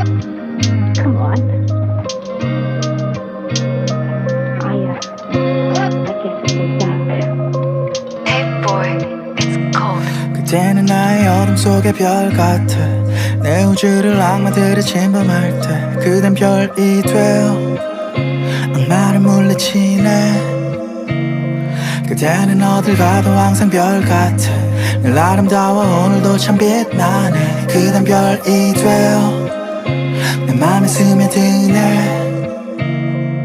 Come on. I guess it was that. Hey boy, it's cold. 그때는 나의 어둠 속의 별 같아. 내 우주를 악마들이 침범할 때 그댄 별이 되어 악마를 물리치네. 그대는 어딜 가도 항상 별 같아. 늘 아름다워 오늘도 참 빛나네. 그댄 별이 되어 내 맘에 스며드네.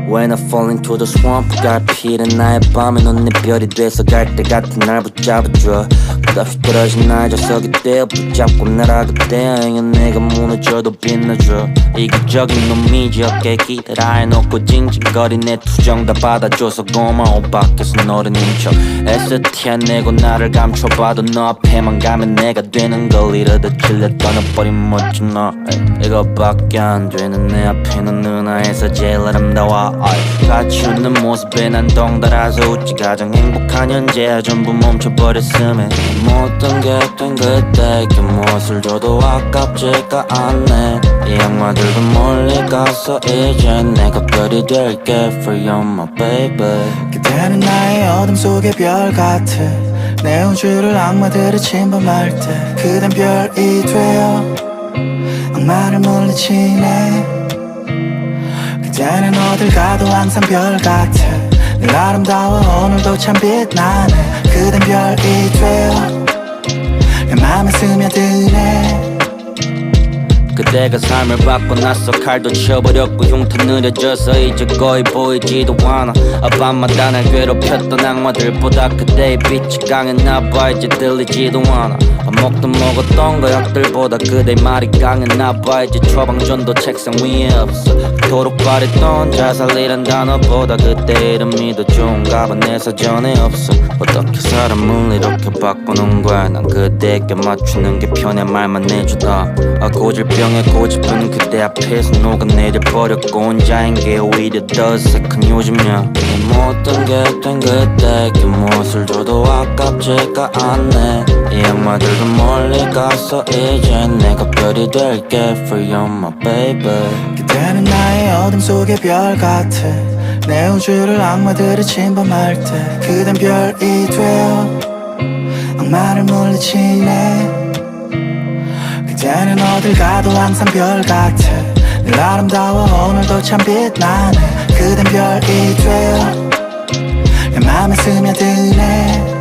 When I fall into the swamp 갈피는 나의 밤에 넌 내 별이 돼서 갈 때 같은 날 붙잡아줘. 끝없이 떨어진 날 저석이 떼어 붙잡고 날아가대. 행여 내가 무너져도 빛나줘. 이기적인 놈이지 어깨에 기대라 해놓고 징징거린 내 투정 다 받아줘서 고마워. 밖에서 너를 인쳐 애써 티내고 나를 감춰봐도 너 앞에만 가면 내가 되는 걸 이러다 질려 떠나버린 멋진 너. 이거밖에 안 되는 내 앞에 넌 누나에서 제일 아름다워. 같이 웃는 모습에 난 덩달아서 웃지. 가장 행복한 현재야 전부 멈춰버렸음에 모든 게 된 그때에게 무엇을 줘도 아깝지가 않네. 이 악마들도 멀리 가서 이제 내가 별이 될게 For you my baby. 그대는 나의 어둠 속의 별 같아. 내 우주를 악마들이 침범할 때 그댄 별이 되어 악마를 물리치네. 그대는 어딜 가도 항상 별 같아. 늘 아름다워 오늘도 참 빛나네. 그댄 별이 되어 내 맘에 스며드네. 그대가 삶을 바꿔놨어. 칼도 쳐버렸고 흉터 느려져서 이제 거의 보이지도 않아. 밤마다 날 괴롭혔던 악마들보다 그대의 빛이 강했나봐. 이제 들리지도 않아. 밥 먹던 먹었던 거역들보다 그대의 말이 강했나봐. 이제 처방전도 책상 위에 없어. 그토록 바랬던 자살이란 단어보다 그대 이름이 더 좋은가 봐. 내 사전에 없어. 어떻게 사람을 이렇게 바꾸는 거야. 난 그대에게 맞추는 게 편해 말만 해주다. 고질병 고집은 그대 앞에서 녹아내려 버렸고 혼자인 게 오히려 더 어색한 요즘이야. 내 모든 게 된 그때에게 무엇을 줘도 아깝지가 않네. 이 악마들도 멀리 가서 이제 내가 별이 될게 For you my baby. 그대는 나의 어둠 속의 별 같아. 내 우주를 악마들이 침범할 때 그댄 별이 되어 악마를 물리치네. 그대는 어딜 가도 항상 별 같아. 늘 아름다워 오늘도 참 빛나네. 그댄 별이 되어 내 맘에 스며드네.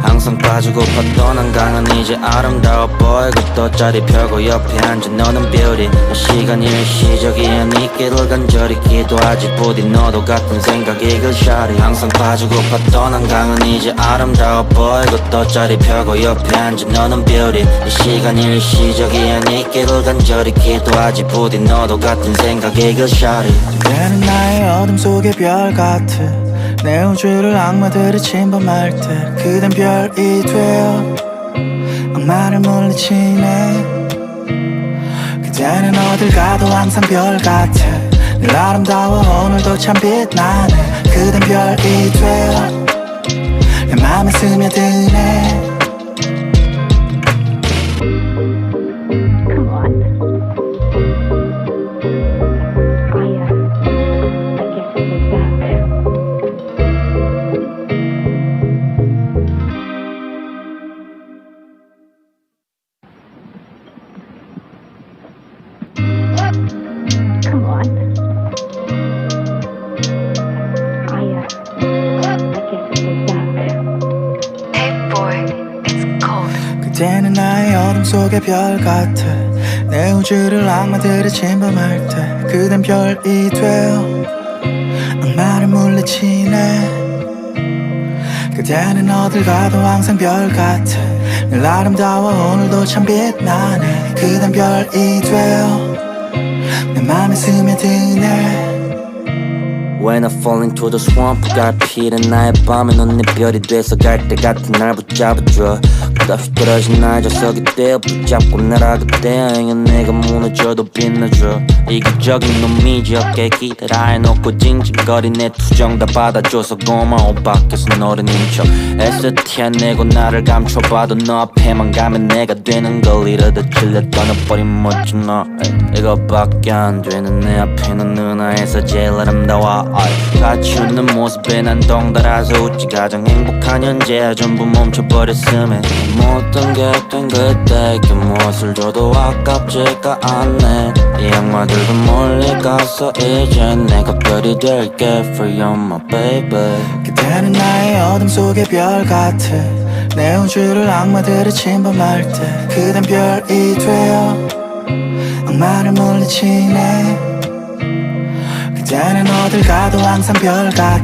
항상 빠지고팠던 한강은 이제 아름다워 보이고 또 자리 펴고 옆에 앉은 너는 beauty. 시간 일시적이 아니기를 간절히 기도하지. 부디 너도 같은 생각이 글샤리. 항상 빠지고팠던 한강은 이제 아름다워 보이고 또 자리 펴고 옆에 앉은 너는 beauty. 시간 일시적이 아니기를 간절히 기도하지. 부디 너도 같은 생각이 글샤리. 그대는 나의 어둠 속의 별 같아. 내 우주를 악마들이 침범할 때 그댄 별이 되어 악마를 물리치네. 그대는 어딜 가도 항상 별 같아. 늘 아름다워 오늘도 참 빛나네. 그댄 별이 되어 내 맘에 스며드네. Come on. I guess it was that. Come on. I guess it was that. Hey boy, it's cold. 그대는 나의 어둠 속의 별 같아. 내 우주를 악마들이 침범할 때 그댄 별이 되어 악마를 물리치네. 그대는 어딜 가도 항상 별 같아. 늘 아름다워 오늘도 참 빛나네. 그댄 별이 되어 내 맘에 스며드네. When I fall into the swamp 갈피는 나의 밤에 넌 내 별이 돼서 갈 때 같은 날 붙잡아줘. 끝없이 떨어진 날 저석에 떼어 붙잡고 날아가대 행여 내가 무너져도 빛나줘 이기적인 놈이지 어깨에 기대라 해놓고 징징거린 내 투정 다 받아줘서 고마워 밖에서 너를 인쳐 애써 티내고 나를 감춰봐도 너 앞에만 가면 내가 되는 걸 이러다 질려 떠나버린 멋진 너 이거밖에 안 되는 내 앞에 는 누나에서 제일 아름다워 같이 웃는 모습에 난 덩달아서 웃지 가장 행복한 현재야 전부 멈춰버렸음에 모든 게 된 그때에게 무엇을 줘도 아깝지가 않네 이 악마들도 멀리 가서 이제 내가 별이 될게 For you my baby 그대는 나의 어둠 속의 별 같아 내 우주를 악마들이 침범할 때 그댄 별이 되어 악마를 물리치네 그대는 어딜 가도 항상 별 같아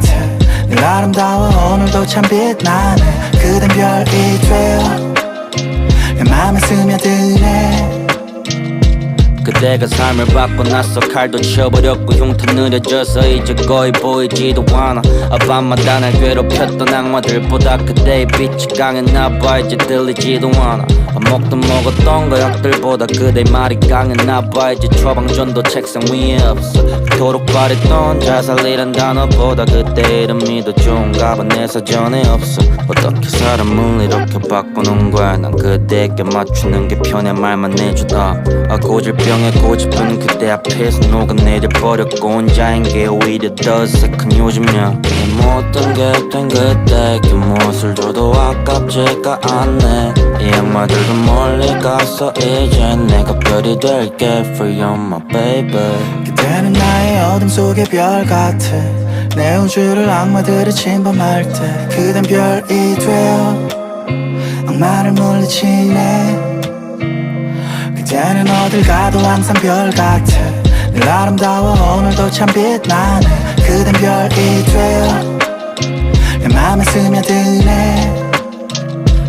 늘 아름다워 오늘도 참 빛나네 그댄 별이 되어 내 맘에 스며드네 그대가 삶을 바꿔놨어 칼도 쳐버렸고 흉터 느려져서 이제 거의 보이지도 않아 밤마다 날 괴롭혔던 악마들보다 그대의 빛이 강했나봐 이제 들리지도 않아 먹던 먹었던 거역들보다 그대의 말이 강했나봐 이제 처방전도 책상 위에 없어 그토록 바랬던 자살이란 단어보다 그대 이름이 더 좋은가 봐 내 사전에 없어 어떻게 사람을 이렇게 바꾸는 거야 난 그대에게 맞추는 게 편해 말만 해주다 고질병에 고집은 그대 앞에서 녹아내려버렸고 혼자인 게 오히려 더 어색한 요즘이야 내 모든 게 된 그대에게 무엇을 줘도 아깝지가 않네 이 악마들도 멀리 가서 이제 내가 별이 될게 For you my baby 그대는 나의 어둠 속의 별 같아 내 우주를 악마들이 침범할 때 그댄 별이 되어 악마를 물리치네 그대는 어딜 가도 항상 별 같아 늘 아름다워 오늘도 참 빛나네 그댄 별이 되어 내 맘에 스며드네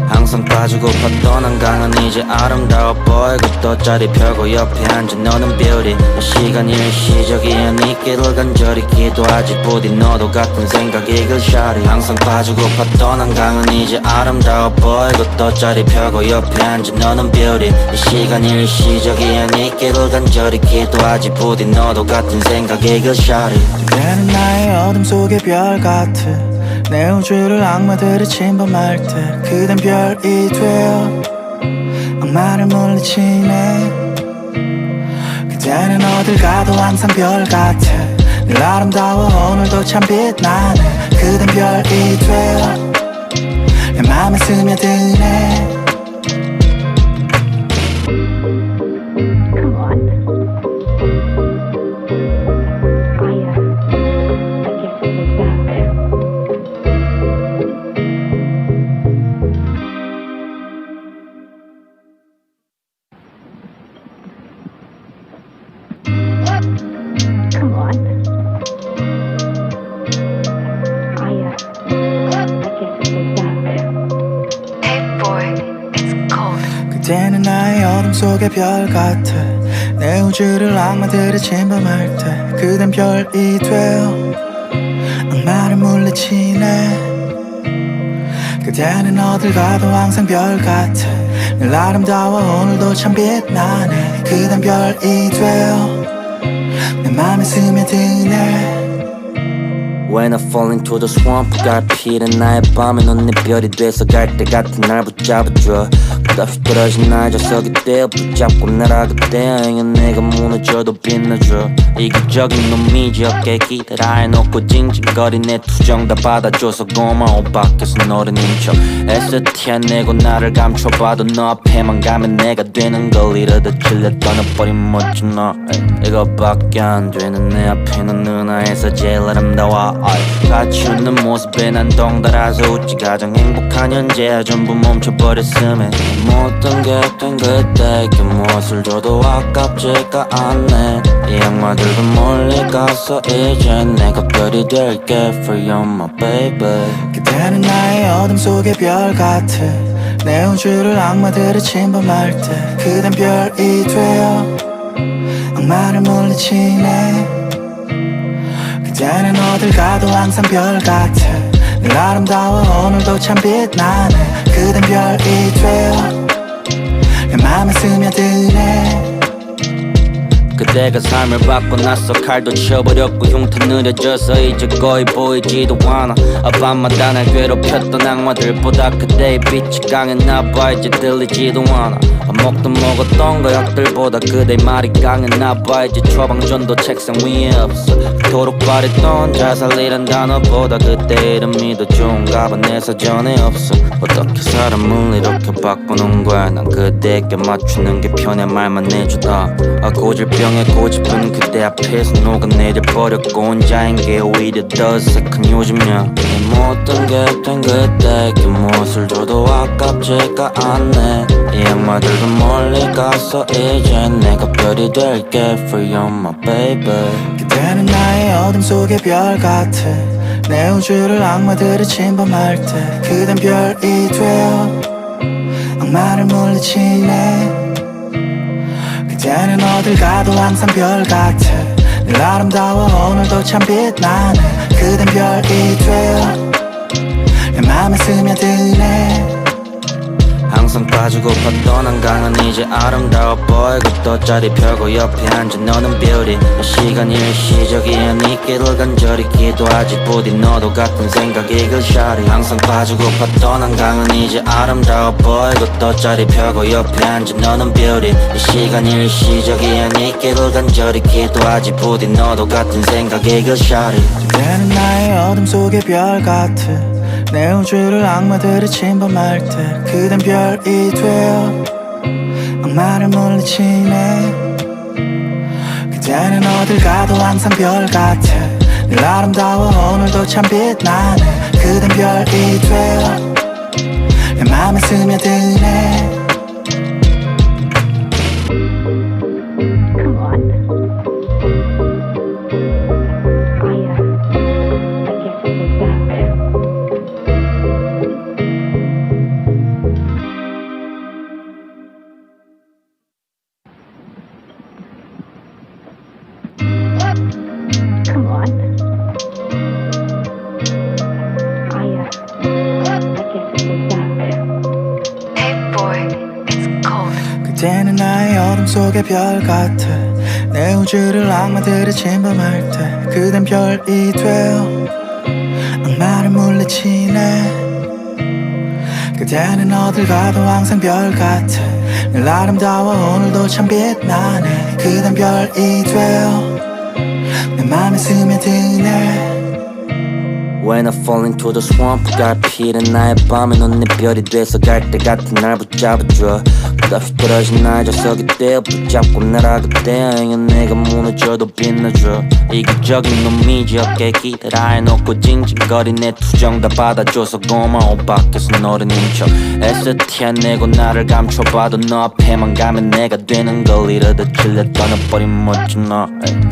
항상 빠지고팠던 한강은 이제 아름다워 보이고 또 자리 펴고 옆에 앉아 너는 beauty 시간 일시적이야 네 길을 간절히 기도하지 부디 너도 같은 생각이 글샤리 항상 빠지고팠던 한강은 이제 아름다워 보이고 또 자리 펴고 옆에 앉아 너는 beauty 시간 일시적이야 네 길을 간절히 기도하지 부디 너도 같은 생각이 글샤리 그대는 나의 어둠 속의 별 같아 내 우주를 악마들이 침범할 때 그댄 별이 되어 악마를 물리치네 그대는 어딜 가도 항상 별 같아 늘 아름다워 오늘도 참 빛나네 그댄 별이 되어 내 맘에 스며드네 Come on. I guess it was that. Come on. I guess it was that. Hey boy, it's cold. 그대는 나의 어둠 속의 별 같아 내 우주를 악마들이 침범할 때 그댄 별이 되어 악마를 물리치네 그대는 어딜 가도 항상 별 같아 늘 아름다워 오늘도 참 빛나네 그댄 별이 되어 내 맘에 스며드네 When I fall into the swamp 갈피는 나의 밤에 넌 내 별이 돼서 갈대 같은 날 붙잡아줘 끝없이 떨어진 날 저석에 떼어 붙잡고 날아가대 행여 내가 무너져도 빛나줘 이기적인 놈이지 어깨에 기대라 해놓고 징징거린 내 투정 다 받아줘서 고마워 밖에서 너를 인쳐 애써 티내고 나를 감춰봐도 너 앞에만 가면 내가 되는 걸 이러다 질려 떠나버린 멋진 너 이거밖에 안 되는 내 앞에 는 누나에서 제일 아름다워 같이 웃는 모습에 난 덩달아서 웃지 가장 행복한 현재야 전부 멈춰버렸음에 모든 게 된 그때에게 무엇을 줘도 아깝지가 않네 이 악마들도 멀리 가서 이제 내가 별이 될게 For you my baby 그대는 나의 어둠 속의 별 같아 내 우주를 악마들이 침범할 때 그댄 별이 되어 악마를 물리치네 그대는 어딜 가도 항상 별 같아 늘 아름다워 오늘도 참 빛나네 그댄 별이 되어 내 맘에 스며드네 그대가 삶을 바꿔놨어 칼도 쳐버렸고 흉터 느려져서 이제 거의 보이지도 않아 밤마다 날 괴롭혔던 악마들보다 그대의 빛이 강했나봐 이제 들리지도 않아 먹던 먹었던 거역들보다 그대의 말이 강했나봐 이제 처방전도 책상 위에 없어 그토록 바랬던 자살이란 단어보다 그대 이름이 더 좋은가 봐 내 사전에 없어 어떻게 사람을 이렇게 바꾸는 거야 난 그대에게 맞추는 게 편해 말만 해주다 고질병에 고집은 그대 앞에서 녹아내려버렸고 혼자인 게 오히려 더 어색한 요즘이야 내 모든 게 된 그대에게 무엇을 줘도 아깝지가 않네 이 악마들도 멀리 가서 이제 내가 별이 될게 For you my baby 그대는 나의 어둠 속의 별 같아 내 우주를 악마들이 침범할 때 그댄 별이 되어 악마를 물리치네 그대는 어딜 가도 항상 별 같아 늘 아름다워 오늘도 참 빛나네 그댄 별이 되어 내 맘에 스며드네 항상 빠지고팠던 한강은 이제 아름다워 보이고 돗자리 펴고 옆에 앉은 너는 beauty 시간 일시적이야 네 길을 간절히 기도하지 부디 너도 같은 생각이 글샤리 항상 빠지고팠던 한강은 이제 아름다워 보이고 돗자리 펴고 옆에 앉은 너는 beauty 시간 일시적이야 네 길을 간절히 기도하지 부디 너도 같은 생각이 글샤리 그대는 나의 어둠 속의 별 같아 내 우주를 악마들이 침범할 때 그댄 별이 되어 악마를 물리치네 그대는 어딜 가도 항상 별 같아 늘 아름다워 오늘도 참 빛나네 그댄 별이 되어 내 맘에 스며드네 Come on. I guess it was that. Come on. I guess it was that. Hey boy, it's cold. 그대는 나의 어둠 속의 별 같아 내 우주를 악마들이 침범할 때 그댄 별이 되어 악마를 물리치네 그대는 어딜 가도 항상 별 같아 늘 아름다워 오늘도 참 빛나네 그댄 별이 되어 내 맘에 스며드네 When I fall into the swamp 갈 피는 나의 밤에 넌 내 별이 돼서 갈 때 같은 날 붙잡아줘 끝없이 떨어진 날 저석이 떼어 붙잡고 날아가대 행여 내가 무너져도 빛나줘 이기적인 놈이지 어깨 기대라 해놓고 징징거린 내 투정 다 받아줘서 고마워 밖에서 너를 인척 애써 티내고 나를 감춰봐도 너 앞에만 가면 내가 되는 걸 이러다 질려 떠나버린 멋진 너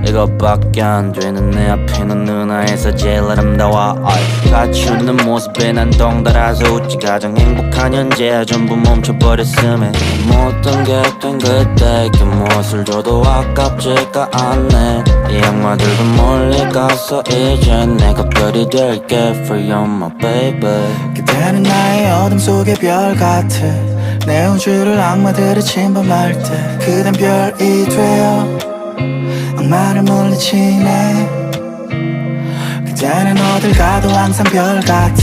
이거밖에 안 되는 내 앞에 넌 누나에서 제일 아름다워 같이 웃는 모습에 난 덩달아서 웃지 가장 행복한 현재야 전부 멈춰버렸음에 모든 게 된 그때에게 무엇을 줘도 아깝지가 않네 이 악마들도 멀리 가서 이제 내가 별이 될게 For you my baby 그대는 나의 어둠 속의 별 같아 내 우주를 악마들이 침범할 때 그댄 별이 되어 악마를 물리치네 그대는 어딜 가도 항상 별 같아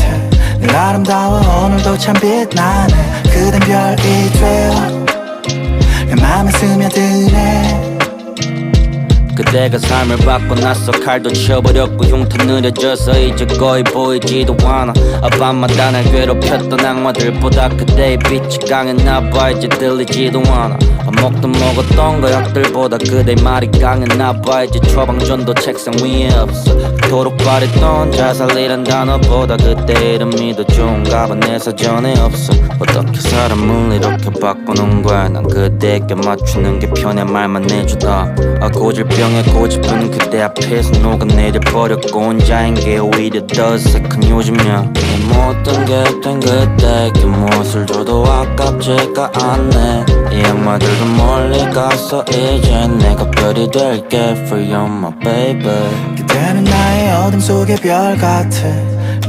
늘 아름다워 오늘도 참 빛나네 그댄 별이 되어 내 맘에 스며드네 그대가 삶을 바꿔놨어 칼도 쳐버렸고 흉터 느려져서 이제 거의 보이지도 않아 밤마다 날 괴롭혔던 악마들보다 그대의 빛이 강했나봐 이제 들리지도 않아 먹던 먹었던 거역들보다 그대의 말이 강했나봐 이제 처방전도 책상 위에 없어 그토록 바랬던 자살이란 단어보다 그대 이름이 더 좋은가 봐 내 사전에 없어 어떻게 사람을 이렇게 바꾸는 거야 난 그대에게 맞추는 게 편해 말만 해주다 고질병에 고집은 그대 앞에서 녹아내려버렸고 혼자인 게 오히려 더 어색한 요즘이야 내 모든 게 된 그대에게 무엇을 줘도 아깝지가 않네 이 악마들도 멀리 가서 이제 내가 별이 될게 For you my baby 그대는 나의 어둠 속의 별 같아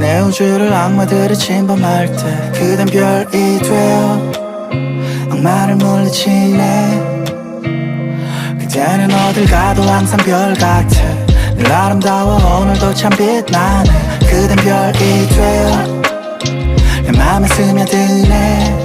내 우주를 악마들이 침범할 때 그댄 별이 되어 악마를 물리치네. 그대는 어딜 가도 항상 별 같아. 늘 아름다워 오늘도 참 빛나네. 그댄 별이 되어 내 맘에 스며드네.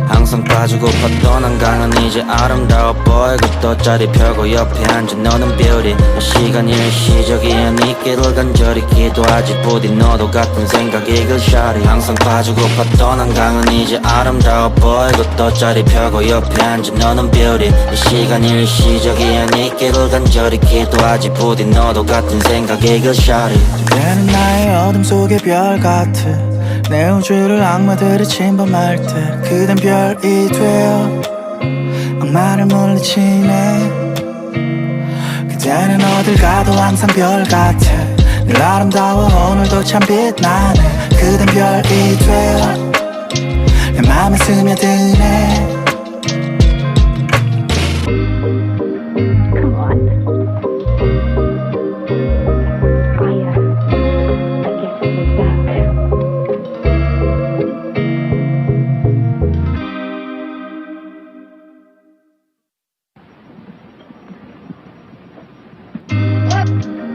항상 빠지고팠던 한강은 이제 아름다워 보이고 돗자리 펴고 옆에 앉은 너는 beauty. 시간 일시적이야 네 길을 간절히 기도하지 부디 너도 같은 생각이 그 샤리. 항상 빠지고팠던 한강은 이제 아름다워 보이고 돗자리 펴고 옆에 앉은 너는 beauty. 시간 일시적이야 네 길을 간절히 기도하지 부디 너도 같은 생각이 그 샤리. 그대는 나의 어둠 속의 별 같아. 내 우주를 악마들이 침범할 때 그댄 별이 되어 악마를 물리치네. 그대는 어딜 가도 항상 별 같아. 늘 아름다워 오늘도 참 빛나네. 그댄 별이 되어 내 맘에 스며드네. Come on. I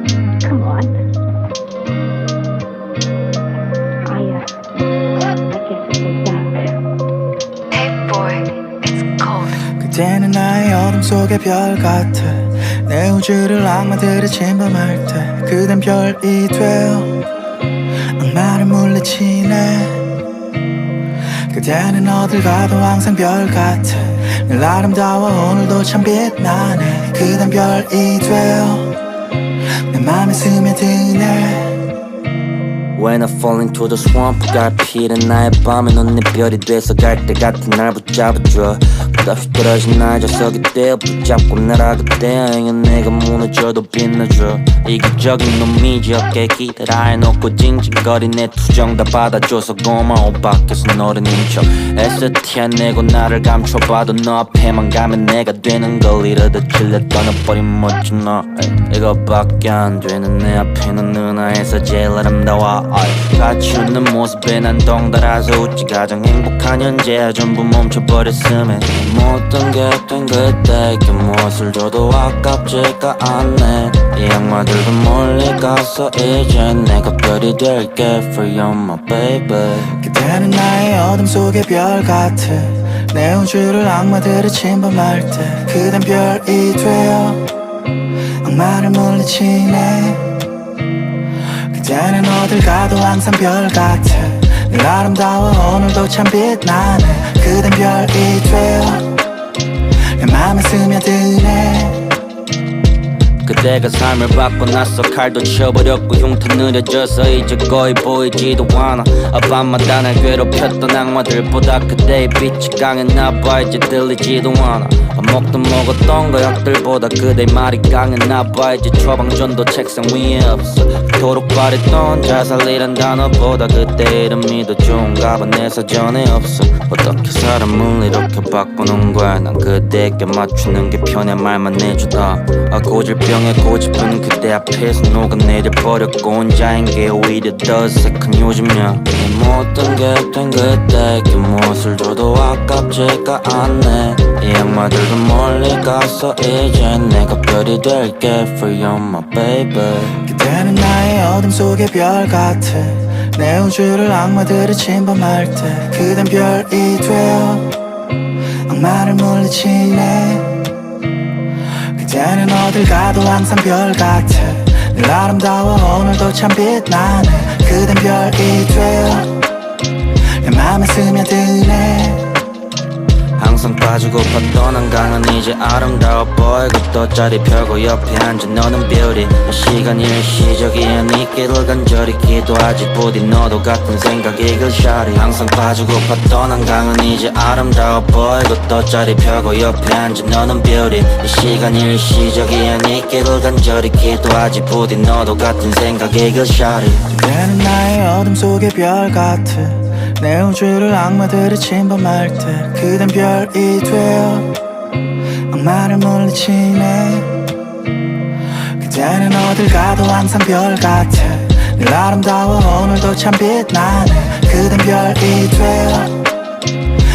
guess it was that. Come on. I guess it was that. Hey boy, it's cold. 그대는 나의 어둠 속의 별 같아. 내 우주를 악마들이 침범할 때 그댄 별이 되어 악마를 물리치네. 그대는 어딜 가도 항상 별 같아. 늘 아름다워 오늘도 참 빛나네. 그댄 별이 되어 내 맘에 스며드네. When I fall into the swamp 갈피는 나의 밤에 넌 내 별이 돼서 갈 때 같은 날 붙잡아줘. 끝없이 떨어진 날 자석이 되어 붙잡고 날아가대. 행여 내가 무너져도 빛나줘. 이기적인 놈이지 어깨 기대라 해놓고 징징거린 내 투정 다 받아줘서 고마워. 밖에서 너를 인척 애써 티내고 나를 감춰봐도 너 앞에만 가면 내가 되는 걸 이러다 질려 떠나버린 멋진 너. 이거밖에 안 되는 내 앞에는 누나에서 제일 아름다워. 같이 웃는 모습에 난 덩달아서 웃지. 가장 행복한 현재야 전부 멈춰버렸음에 모든 게 된 그때 그 무엇을 줘도 아깝지가 않네. 이 악마들도 멀리 가서 이제 내가 별이 될게 for you my baby. 그대는 나의 어둠 속의 별 같아. 내 우주를 악마들이 침범할 때 그댄 별이 되어 악마를 물리치네. 그대는 어딜 가도 항상 별 같아. 늘 아름다워 오늘도 참 빛나네. 그댄 별이 되어 내 맘에 스며드네. 그대가 삶을 바꿔 놨어. 칼도 쳐버렸고 흉터 느려져서 이제 거의 보이지도 않아. 밤마다 날 괴롭혔던 악마들보다 그대의 빛이 강했나봐. 이제 들리지도 않아. 밥 먹던 먹었던 거역들보다 그대의 말이 강했나봐. 이제 처방전도 책상 위에 없어. 그토록 바랬던 자살이란 단어보다 그대 이름이 더 좋은가 봐. 내 사전에 없어. 어떻게 사람을 이렇게 바꾸는 거야. 난 그대에게 맞추는 게 편해 말만 해주다. 고질병에 고집은 그대 앞에서 녹아내려 버렸고 혼자인 게 오히려 더 어색한 요즘이야. 내 모든 게 된 그때 그 무엇을 줘도 아깝지가 않네. 이 악마들도 멀리 가서 이제 내가 별이 될게 for you my baby. 그대는 나의 어둠 속의 별 같아. 내 우주를 악마들이 침범할 때 그댄 별이 되어 악마를 물리치네. 그대는 어딜 가도 항상 별 같아. 늘 아름다워 오늘도 참 빛나네. 그댄 별이 되어 내 맘에 스며드네. 항상 빠지고팠던 한강은 이제 아름다워 보이고 돗자리 펴고 옆에 앉은 너는 beauty. 시간 일시적이야 네 길을 간절히 기도하지 부디 너도 같은 생각이 그 샤리. 항상 빠지고팠던 한강은 이제 아름다워 보이고 돗자리 펴고 옆에 앉은 너는 beauty. 시간 일시적이야 네 길을 간절히 기도하지 부디 너도 같은 생각이 그 샤리. 그대는 나의 어둠 속의 별 같아. 내 우주를 악마들이 침범할 때 그댄 별이 되어 악마를 물리치네. 그대는 어딜 가도 항상 별 같아. 늘 아름다워 오늘도 참 빛나네 그댄 별이 되어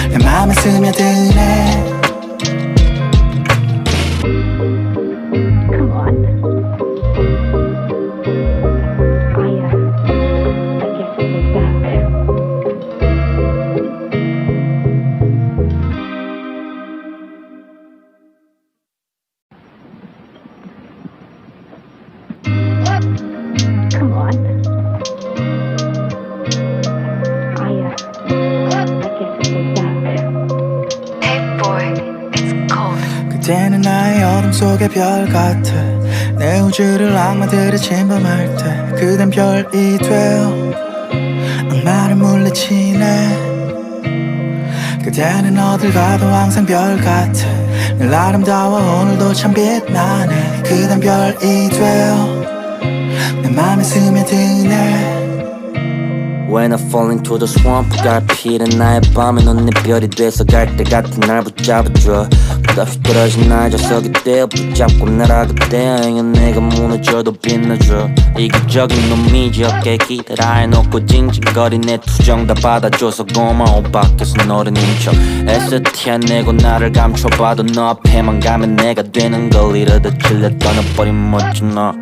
내 맘에 스며드네 Come on. I guess it was that. Come on. I guess it was that. Hey boy, it's cold. 그때는 나의 어둠 속의 별 같아 내 우주를 악마들이 침범할 때 그댄 별이 되어 악마를 물리치네 그대는 어딜 가도 항상 별 같아 늘 아름다워 오늘도 참 빛나네 그댄 별이 되어 내 맘에 스며드네 When I fall into the swamp 갈피는 나의 밤에 넌 내 별이 돼서 갈 때 같은 날 붙잡아줘 끝없이 떨어진 날 저석이 떼어 붙잡고 날아가대 행여 내가 무너져도 빛나줘 이기적인 놈이지 어깨에 기대라 해놓고 징징거린 내 투정 다 받아줘서 고마워 밖에서 너를 인척 애써 티안내고 나를 감춰봐도 너 앞에만 가면 내가 되는 걸 이러다 질려 떠나버린 멋진 너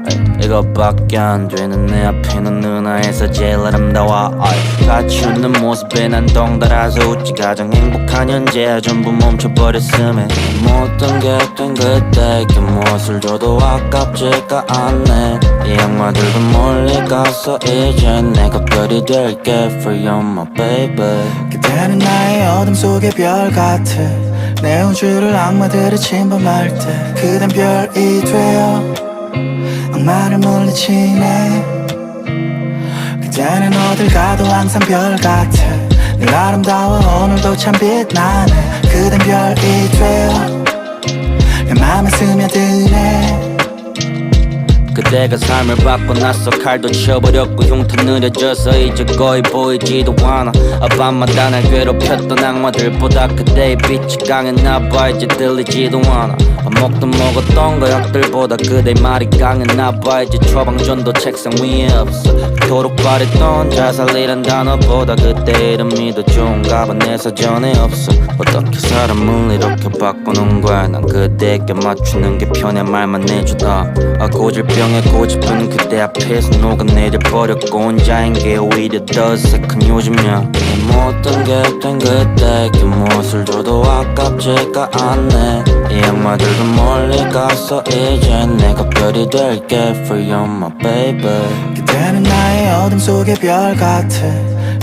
이거밖에 안 되는 내 앞에 넌 누나에서 제일 아름다워 같이 웃는 모습에 난 덩달아서 웃지 가장 행복한 현재야 전부 멈춰버렸음에 모든 게 된 그때에게 무엇을 줘도 아깝지가 않네 이 악마들도 멀리 가서 이제 내가 별이 될게 For you my baby 그대는 나의 어둠 속의 별 같아 내 우주를 악마들이 침범할 때 그댄 별이 되어 악마를 물리치네 그대는 어딜 가도 항상 별 같아 늘 아름다워 오늘도 참 빛나네 그댄 별이 되어 내 맘에 스며드네 그대가 삶을 바꿔놨어 칼도 쳐버렸고 흉터 느려져서 이제 거의 보이지도 않아 밤마다 날 괴롭혔던 악마들보다 그대의 빛이 강했나봐 이제 들리지도 않아 밥 먹던 먹었던 거역들보다 그대의 말이 강했나봐 이제 처방전도 책상 위에 없어 그토록 바랬던 자살이란 단어보다 그대 이름이 더 좋은가 봐 내 사전에 없어 어떻게 사람을 이렇게 바꾸는 거야 난 그대에게 맞추는 게 편해 말만 해주다 고질병 고집은 그대 앞에서 녹아내려 버렸고 혼자인 게 오히려 더 어색한 요즘이야 내 모든 게 된 그때에게 무엇을 줘도 아깝지가 않네 이 악마들도 멀리 가서 이제 내가 별이 될게 For you my baby 그대는 나의 어둠 속의 별 같아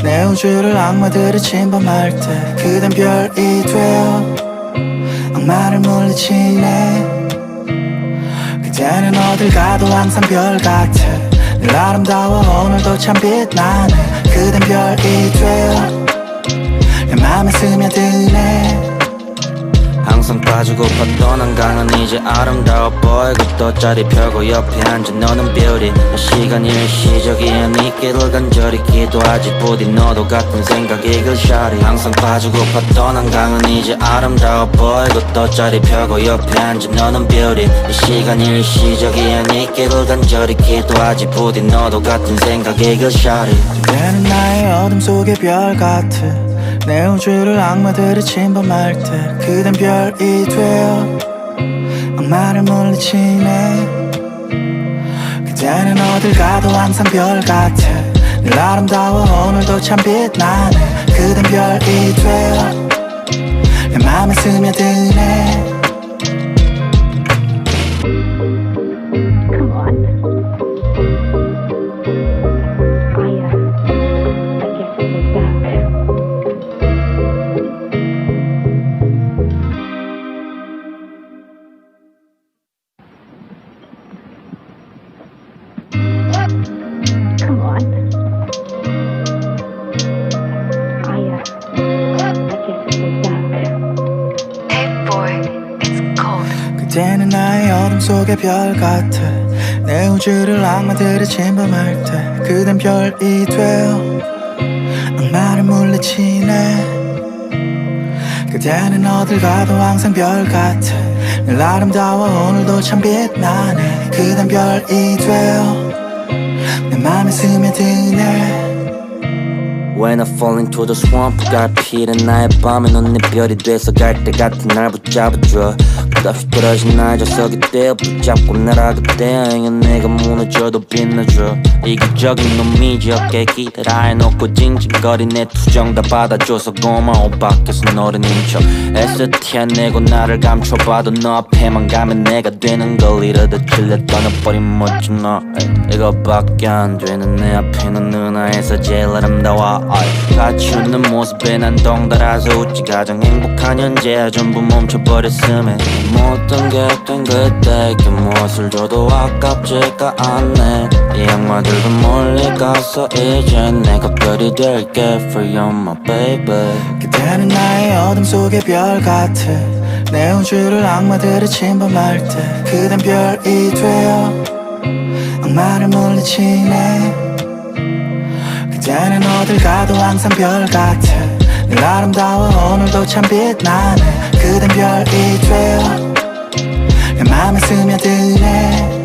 내 우주를 악마들이 침범할 때 그댄 별이 되어 악마를 물리치네 그대는 어딜 가도 항상 별 같아 늘 아름다워 오늘도 참 빛나네 그댄 별이 되어 내 맘에 스며드네 항상 빠지고팠던 한강은 이제 아름다워 보이고 또 자리 펴고 옆에 앉은 너는 별이 시간 일시적이야 네 길을 간절히 기도하지 부디 너도 같은 생각이 글샤리 항상 빠지고팠던 한강은 이제 아름다워 보이고 또 자리 펴고 옆에 앉은 너는 별이 시간 일시적이야 네 길을 간절히 기도하지 부디 너도 같은 생각이 글샤리 그대는 나의 어둠 속의 별 같아 내 우주를 악마들이 침범할 때 그댄 별이 되어 악마를 물리치네 그대는 어딜 가도 항상 별 같아 늘 아름다워 오늘도 참 빛나네 그댄 별이 되어 내 맘에 스며드네 Come on. I guess it was that. Come on. I guess it was that. Hey boy, it's cold. 그대는 나의 어둠 속의 별 같아 내 우주를 악마들이 침범할 때 그댄 별이 되어 악마를 물리치네 그대는 어딜 가도 항상 별 같아 늘 아름다워 오늘도 참 빛나네 그댄 별이 되어 내 맘에 스며드네. When I fall into the swamp 갈피는 나의 밤에 넌 내 별이 돼서 갈 때 같은 날 붙잡아줘. 끝없이 떨어진 날 저석이 떼어 붙잡고 날아가대. 행여 내가 무너져도 빛나줘. 이기적인 놈이지 어깨에 기대라 해놓고 징징거린 내 투정 다 받아줘서 고마워. 밖에서 너를 인쳐 애써 티내고 나를 감춰봐도 너 앞에만 가면 내가 되는 걸 이러다 질려 떠나버린 멋진 너. 이거밖에 안 되는 내 앞에 넌 누나에서 제일 아름다워. 같이 웃는 모습에 난 덩달아서 웃지. 가장 행복한 현재야 전부 멈춰버렸음에 모든 게 된 그때에게 무엇을 줘도 아깝지가 않네. 이 악마들도 멀리 가서 이제 내가 별이 될게 For you my baby. 그대는 나의 어둠 속의 별 같아. 내 우주를 악마들이 침범할 때 그댄 별이 되어 악마를 물리치네. 그대는 어딜 가도 항상 별 같아. 늘 아름다워 오늘도 참 빛나네. 그댄 별이 되어 내 맘에 스며드네.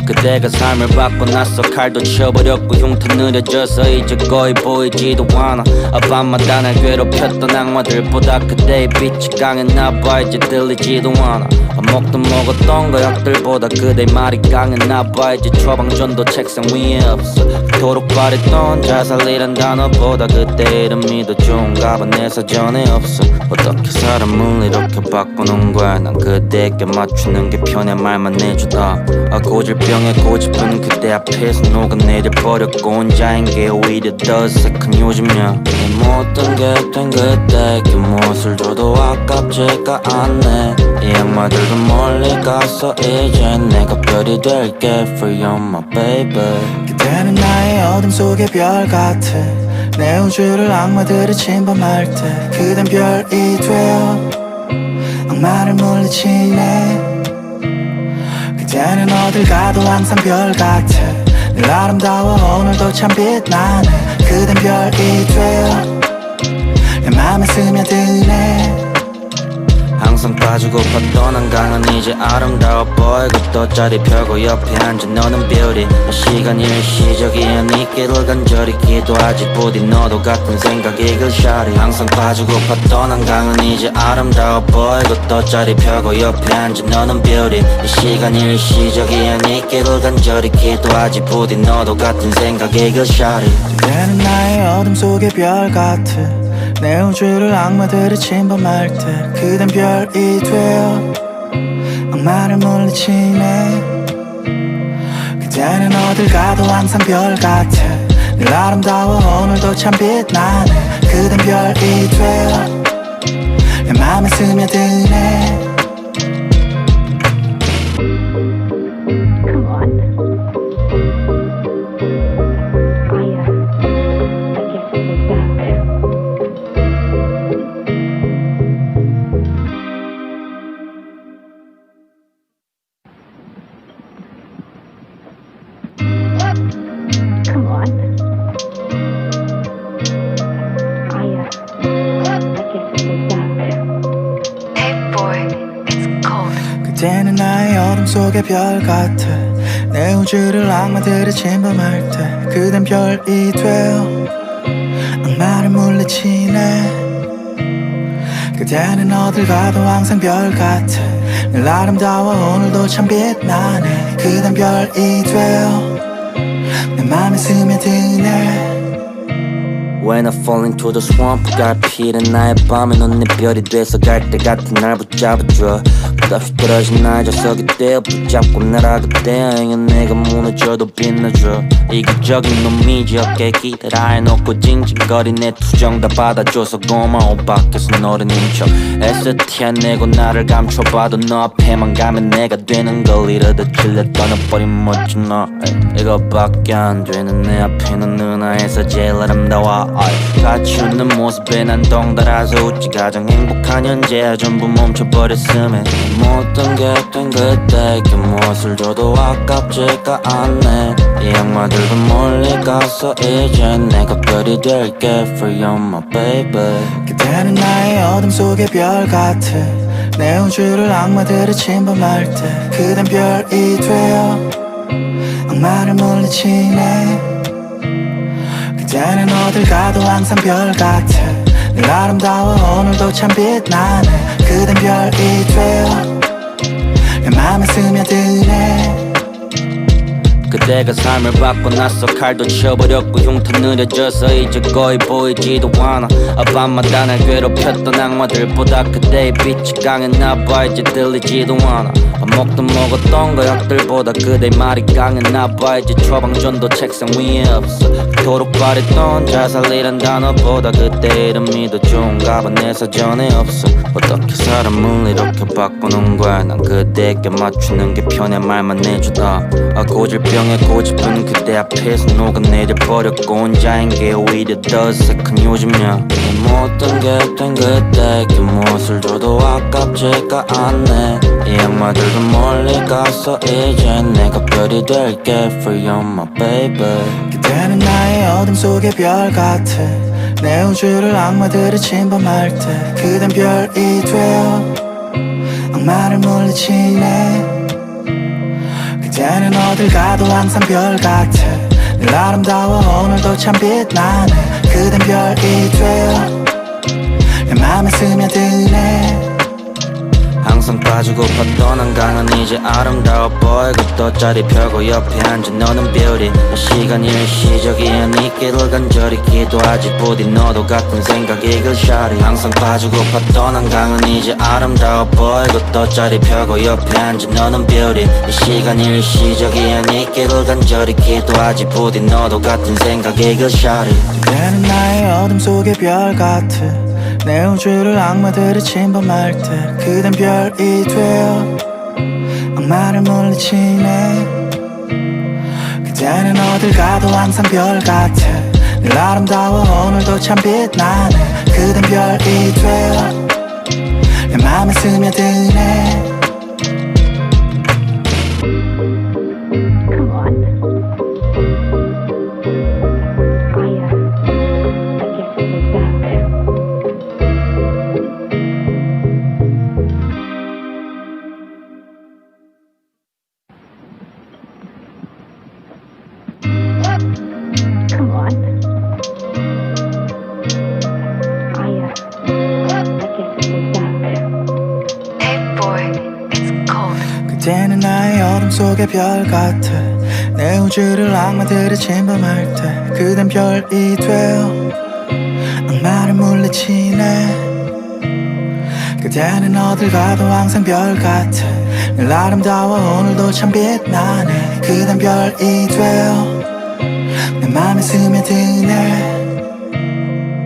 그대가 삶을 바꿔놨어. 칼도 쳐버렸고 흉터 느려져서 이제 거의 보이지도 않아. 밤마다 날 괴롭혔던 악마들보다 그대의 빛이 강했나봐. 이제 들리지도 않아. 밥 먹던 먹었던 거역들보다 그대의 말이 강했나봐. 이제 처방전도 책상 위에 없어. 그토록 바랬던 자살이란 단어보다 그대 이름이 더 좋은가 봐. 내 사전에 없어. 어떻게 사람을 이렇게 바꾸는 거야. 난 그대에게 맞추는 게 편해 말만 해주다. 고질병에 고집은 그대 앞에서 녹아내려버렸고 혼자인 게 오히려 더 어색한 요즘이야. 내 모든 게 된 그대에게 무엇을 줘도 아깝지가 않네. 이 악마들도 멀리 가서 이제 내가 별이 될게 For you my baby. 그대는 나의 어둠 속의 별 같아. 내 우주를 악마들이 침범할 때 그댄 별이 되어 악마를 물리치네. 그대는 어딜 가도 항상 별 같아. 늘 아름다워 오늘도 참 빛나네. 그댄 별이 되어 내 맘에 스며드네. 항상 빠지고팠던 한강은 이제 아름다워 보이고 또 자리 펴고 옆에 앉아 너는 beauty. 시간 일시적이야 네 길을 간절히 기도하지. 부디 너도 같은 생각이 글샤리. 항상 빠지고팠던 한강은 이제 아름다워 보이고 또 자리 펴고 옆에 앉아 너는 beauty. 시간 일시적이야 네 길을 간절히 기도하지. 부디 너도 같은 생각이 글샤리. 그대는 나의 어둠 속의 별 같아. 내 우주를 악마들이 침범할 때 그댄 별이 되어 악마를 물리치네. 그대는 어딜 가도 항상 별 같아. 늘 아름다워 오늘도 참 빛나네. 그댄 별이 되어 내 맘에 스며드네. Come on. I guess it was that. Come on. I guess it was that. Hey boy, it's cold. 그대는 나의 어둠 속의 별 같아. 내 우주를 악마들이 침범할 때 그댄 별이 되어 악마를 물리치네. 그대는 어딜 가도 항상 별 같아. 늘 아름다워 오늘도 참 빛나네. 그댄 별이 되어 내 맘에 스며드네. When I fall into the swamp 갈피는 나의 밤에 넌 내 별이 돼서 갈 때 같은 날 붙잡아줘. 끝없이 떨어진 날 저석이 떼어 붙잡고 날아가대. 행여 내가 무너져도 빛나줘. 이기적인 놈이지 어깨에 기대라 해놓고 징징거린 내 투정 다 받아줘서 고마워. 밖에서 너를 인쳐 애써 티내고 나를 감춰봐도 너 앞에만 가면 내가 되는 걸 이러다 질려 떠나버린 멋진 너. 이거밖에 안 되는 내 앞에 넌 누나에서 제일 아름다워. 같이 웃는 모습에 난 덩달아서 웃지. 가장 행복한 현재야 전부 멈춰버렸음에 모든 게 된 그때에게 무엇을 줘도 아깝지가 않네. 이 악마들도 멀리 가서 이제 내가 별이 될게 For you my baby. 그대는 나의 어둠 속의 별 같아. 내 우주를 악마들이 침범할 때 그댄 별이 되어 악마를 물리치네. 그대는 어딜 가도 항상 별 같아. 늘 아름다워 오늘도 참 빛나네. 그댄 별이 되어 내 맘에 스며드네. 그대가 삶을 바꿔놨어. 칼도 쳐버렸고 흉터 느려져서 이제 거의 보이지도 않아. 밤마다 날 괴롭혔던 악마들보다 그대의 빛이 강했나봐. 이제 들리지도 않아. 밥 먹던 먹었던 거역들보다 그대의 말이 강했나봐. 이제 처방전도 책상 위에 없어. 그토록 바랬던 자살이란 단어보다 그대 이름이 더 좋은가 봐. 내 사전에 없어. 어떻게 사람을 이렇게 바꾸는 거야. 난 그대에게 맞추는 게 편해. 말만 해주다. 고질병에 고집은 그대 앞에서 녹아내려버렸고 혼자인 게 오히려 더 어색한 요즘이야. 내 모든 게 된 그대에게 무엇을 줘도 아깝지가 않네. 이 악마들도 멀리 가서 이제 내가 별이 될게 for you my baby. 그대는 나의 어둠 속의 별 같아. 내 우주를 악마들이 침범할 때 그댄 별이 되어 악마를 물리치네. 그대는 어딜 가도 항상 별 같아. 늘 아름다워 오늘도 참 빛나네. 그댄 별이 되어 내 맘에 스며드네. 항상 빠지고팠던 한강은 이제 아름다워 보이고 돗자리 펴고 옆에 앉은 너는 beauty. 시간 일시적이야 네 길을 간절히 기도하지 부디 너도 같은 생각이 글샤리. 항상 빠지고팠던 한강은 이제 아름다워 보이고 돗자리 펴고 옆에 앉은 너는 beauty. 시간 일시적이야 네 길을 간절히 기도하지 부디 너도 같은 생각이 글샤리. 그대는 나의 어둠 속의 별 같아. 내 우주를 악마들이 침범할 때 그댄 별이 되어 악마를 물리치네. 그대는 어딜 가도 항상 별 같아. 늘 아름다워 오늘도 참 빛나네. 그댄 별이 되어 내 맘에 스며드네. Come on. I guess it was that. Come on. I guess it was that. Hey boy, it's cold. 그대는 나의 어둠 속의 별 같아. 내 우주를 악마들이 침범할 때 그댄 별이 되어 악마를 물리치네. 그대는 어딜 가도 항상 별 같아. 늘 아름다워 오늘도 참 빛나네. 그댄 별이 되어 내 맘에 스며드네.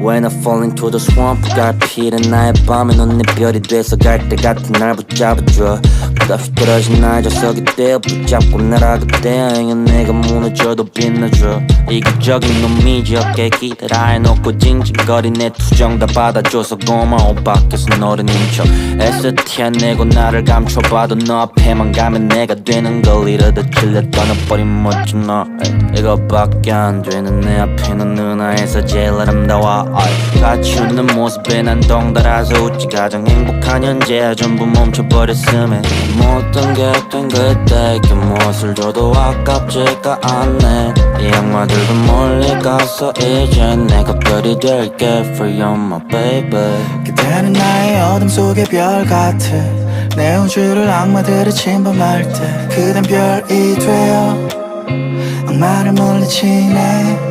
When I fall into the swamp 갈 피는 나의 밤에 넌 내 별이 돼서 갈 때 같은 날 붙잡아줘. 끝없이 떨어진 날 저석이 떼어 붙잡고 날아가대. 행여 내가 무너져도 빛나줘. 이기적인 놈이지 어깨에 기대라 해놓고 징징거린 내 투정 다 받아줘서 고마워. 밖에서 어른인 척 애써 티내고 나를 감춰봐도 너 앞에만 가면 내가 되는 걸 이러다 질려 떠나버린 멋진 너. 이거밖에 안 되는 내 앞에 넌 누나에서 제일 아름다워. 같이 웃는 모습에 난 덩달아서 웃지. 가장 행복한 현재야 전부 멈춰버렸음에 모든 게 된 그때에게 무엇을 줘도 아깝지가 않네. 이 악마들도 멀리 가서 이제 내가 별이 될게 for you my baby. 그대는 나의 어둠 속의 별 같아. 내 우주를 악마들이 침범할 때 그댄 별이 되어 악마를 물리치네.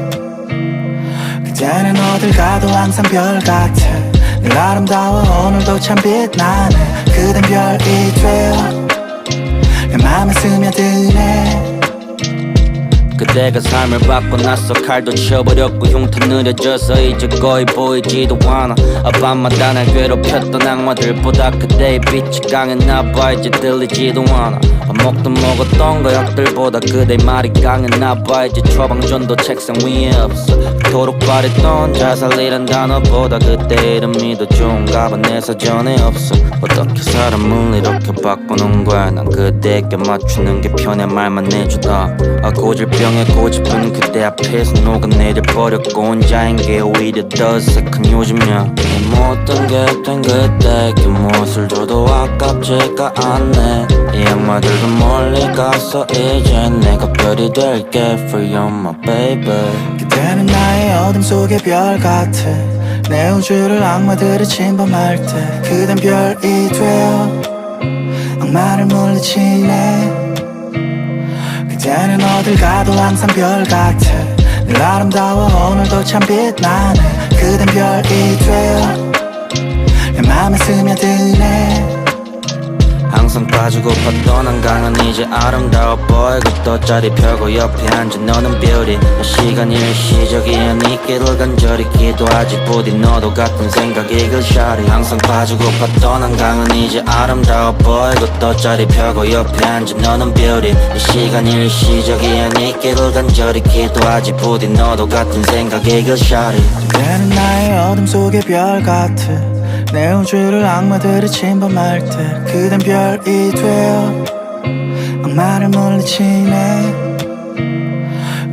그대는 어딜 가도 항상 별 같아. 늘 아름다워 오늘도 참 빛나네. 그댄 별이 되어 내 맘에 스며드네. 그대가 삶을 바꿔놨어. 칼도 쳐버렸고 흉터 느려져서 이제 거의 보이지도 않아. 밤마다 날 괴롭혔던 악마들보다 그대의 빛이 강했나봐. 이제 들리지도 않아. 밥 먹던 먹었던 거역들보다 그대의 말이 강했나봐. 이제 처방전도 책상 위에 없어. 그토록 바랬던 잘 살리란 단어보다 그때 이름이 더 좋은가 봐. 내 사전에 없어. 어떻게 사람을 이렇게 바꾸는 거야. 난 그대에게 맞추는 게 편해 말만 해주다. 고질병에 고집은 그대 앞에서 녹아내려 버렸고 혼자인 게 오히려 더 어색한 요즘이야. 내 모든 게 된 그대에게 무엇을 줘도 아깝지가 않네. 이 악마들도 멀리 가서 이제 내가 별이 될게 for you my baby. 그대는 나의 어둠 속의 별 같아. 내 우주를 악마들이 침범할 때 그댄 별이 되어 악마를 물리치네. 그대는 어딜 가도 항상 별 같아. 늘 아름다워 오늘도 참 빛나네. 그댄 별이 되어 내 맘에 스며드네. 항상 빠지고팠던 한강은 이제 아름다워 보이고 또 자리 펴고 옆에 앉은 너는 beauty. 시간 일시적이야 네 길을 간절히 기도하지 부디 너도 같은 생각이 글샤리. 항상 빠지고팠던 한강은 이제 아름다워 보이고 또 자리 펴고 옆에 앉은 너는 beauty. 시간 일시적이야 네 길을 간절히 기도하지 부디 너도 같은 생각이 글샤리. 그대는 나의 어둠 속의 별 같아. 내 우주를 악마들이 침범할 때 그댄 별이 되어 악마를 물리치네.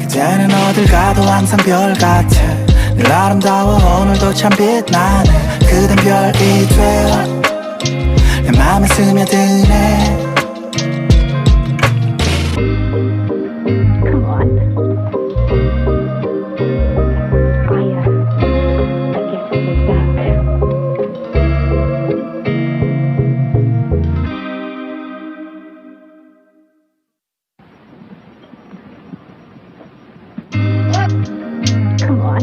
그대는 어딜 가도 항상 별 같아. 늘 아름다워 오늘도 참 빛나네. 그댄 별이 되어 내 맘에 스며드네. Come on. Come on.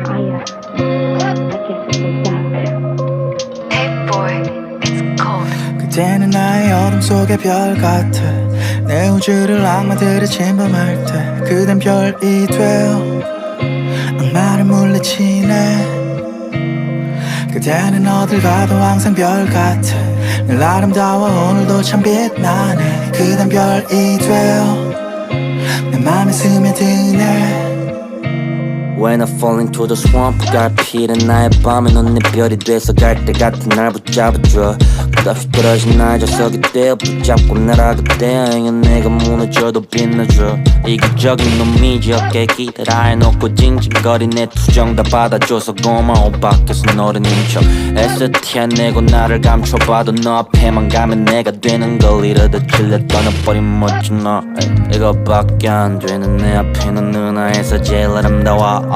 I guess it was that. Hey boy, it's cold. 그대는 나의 어둠 속의 별 같아. 내 우주를 악마들이 침범할 때 그댄 별이 되어 악마를 물리치네. 그대는 어딜 가도 항상 별 같아. 늘 아름다워 오늘도 참 빛나네. 그댄 별이 되어 내 맘에 스며드네. When I fall into the swamp 갈 피는 나의 밤에 넌 내 별이 돼서 갈 때 같은 날 붙잡아줘. 끝없이 떨어진 날 저석이 떼어 붙잡고 날아가대. 행여 내가 무너져도 빛나줘. 이기적인 놈이지 어깨에 기대라 해놓고 징징거린 내 투정 다 받아줘서 고마워. 밖에서 너른인 척 애써 티내고 나를 감춰봐도 너 앞에만 가면 내가 되는 걸 이러다 질려 떠나버린 멋진 너. 이거밖에 안 되는 내 앞에 넌 누나에서 제일 아름다워.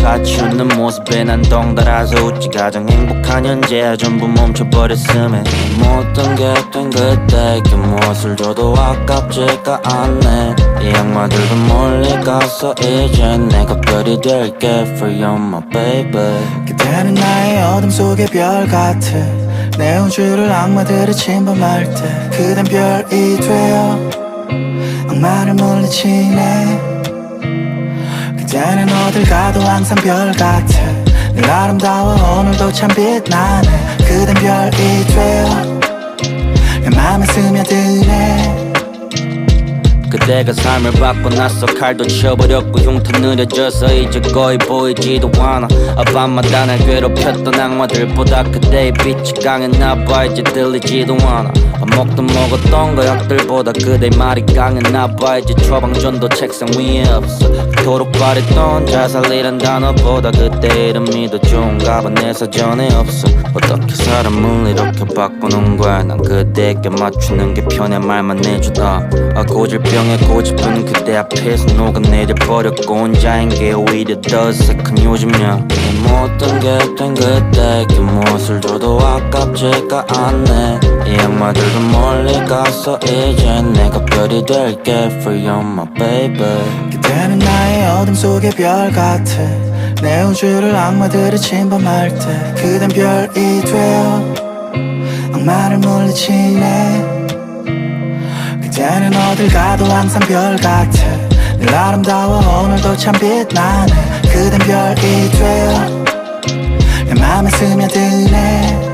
같이 웃는 모습에 난 덩달아서 웃지. 가장 행복한 현재야 전부 멈춰버렸음에 모든 게 된 그때에게 무엇을 줘도 아깝지가 않네. 이 악마들도 멀리 가서 이제 내가 별이 될게 for you my baby. 그대는 나의 어둠 속의 별 같아. 내 우주를 악마들이 침범할 때 그댄 별이 되어 악마를 물리치네. 그대는 어딜 가도 항상 별 같아. 늘 아름다워 오늘도 참 빛나네. 그댄 별이 되어 내 맘에 스며드네. 그대가 삶을 바꿔놨어. 칼도 쳐버렸고 흉터 느려져서 이제 거의 보이지도 않아. 밤마다 날 괴롭혔던 악마들보다 그대의 빛이 강했나봐. 이제 들리지도 않아. 먹던 먹었던 거역들보다 그대의 말이 강했나봐. 이제 처방전도 책상 위에 없어. 그토록 바랬던 잘 살리란 단어보다 그때 이름이 더 좋은가 봐. 내 사전에 없어. 어떻게 사람을 이렇게 바꾸는 거야. 난 그대에게 맞추는 게 편해 말만 해주다. 고질병에 고집은 그대 앞에서 녹아내려 버렸고 혼자인 게 오히려 더 어색한 요즘이야. 내 모든 게 된 그대에게 무엇을 줘도 아깝지가 않네. 이 악마들도 멀리 가서 이제 내가 별이 될게 for you my baby. 그대는 나의 어둠 속의 별 같아. 내 우주를 악마들이 침범할 때 그댄 별이 되어 악마를 물리치네. 그대는 어딜 가도 항상 별 같아. 늘 아름다워 오늘도 참 빛나네. 그댄 별이 되어 내 맘에 스며드네.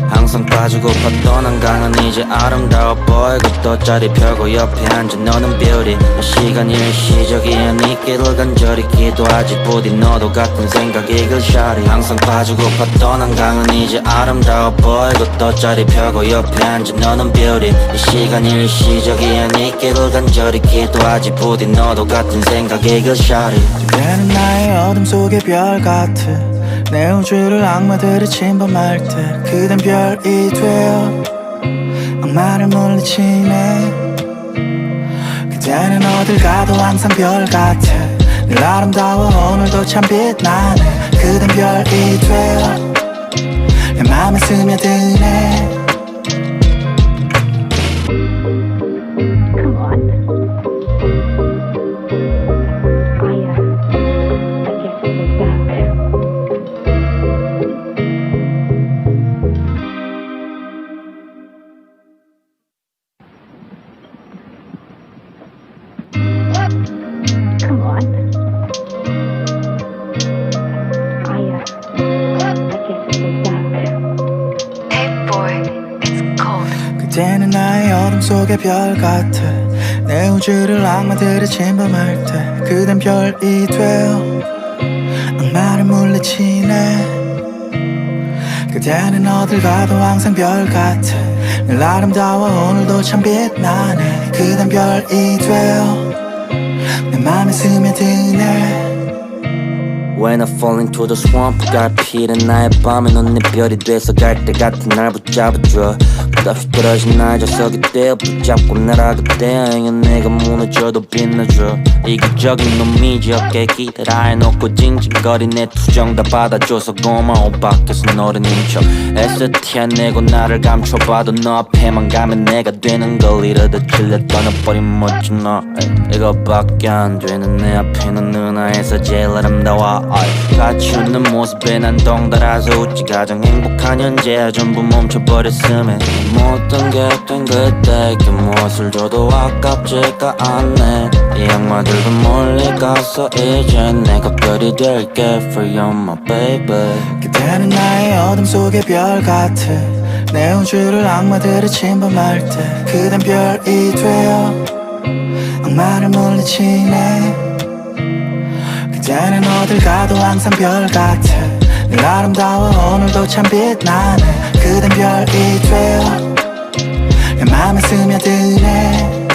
항상 항상 빠지고팠던 한강은 이제 아름다워 보이고 돗자리 펴고 옆에 앉아 너는 beauty. 시간 일시적이야 네 길을 간절히 기도하지 부디 너도 같은 생각이 글샤리. 항상 빠지고팠던 한강은 이제 아름다워 보이고 돗자리 펴고 옆에 앉아 너는 beauty. 시간 일시적이야 네 길을 간절히 기도하지 부디 너도 같은 생각이 글샤리. 그대는 나의 어둠 속의 별 같아. 내 우주를 악마들이 침범할 때 그댄 별이 되어 악마를 물리치네. 그대는 어딜 가도 항상 별 같아. 늘 아름다워 오늘도 참 빛나네. 그댄 별이 되어 내 맘에 스며드네. Come on. I guess it was that. Come on. I guess it was that. Hey boy, it's cold. 그대는 나의 어둠 속의 별 같아. 내 우주를 악마들이 침범할 때 그댄 별이 되어 악마를 물리치네. 그대는 어딜 가도 항상 별 같아. 늘 아름다워 오늘도 참 빛나네. 그댄 별이 되어 내 맘에 스며드네. When I fall into the swamp 갈피는 나의 밤에 넌 내 별이 돼서 갈 때 같은 날 붙잡아줘. 끝없이 떨어진 날 저석이 떼어 붙잡고 날아가대. 행여 내가 무너져도 빛나줘. 이기적인 놈이지 어깨 기대라 해놓고 징징거린 내 투정 다 받아줘서 고마워. 밖에서 너를 인척 애써 티안내고 나를 감춰봐도 너 앞에만 가면 내가 되는 걸 이러다 질려 떠나버린 멋진 너. 이거밖에 안 되는 내 앞에 넌 누나에서 제일 아름다워. 같이 웃는 모습에 난 덩달아서 웃지. 가장 행복한 현재야 전부 멈춰버렸음에 모든 게 된 그때 그 무엇을 줘도 아깝지가 않네. 이 악마들도 멀리 가서 이제 내가 별이 될게 for you my baby. 그대는 나의 어둠 속의 별 같아. 내 우주를 악마들이 침범할 때 그댄 별이 되어 악마를 물리치네. 그대는 어딜 가도 항상 별 같아. 늘 아름다워 오늘도 참 빛나네. 그댄 별이 되어 내 맘에 스며드네.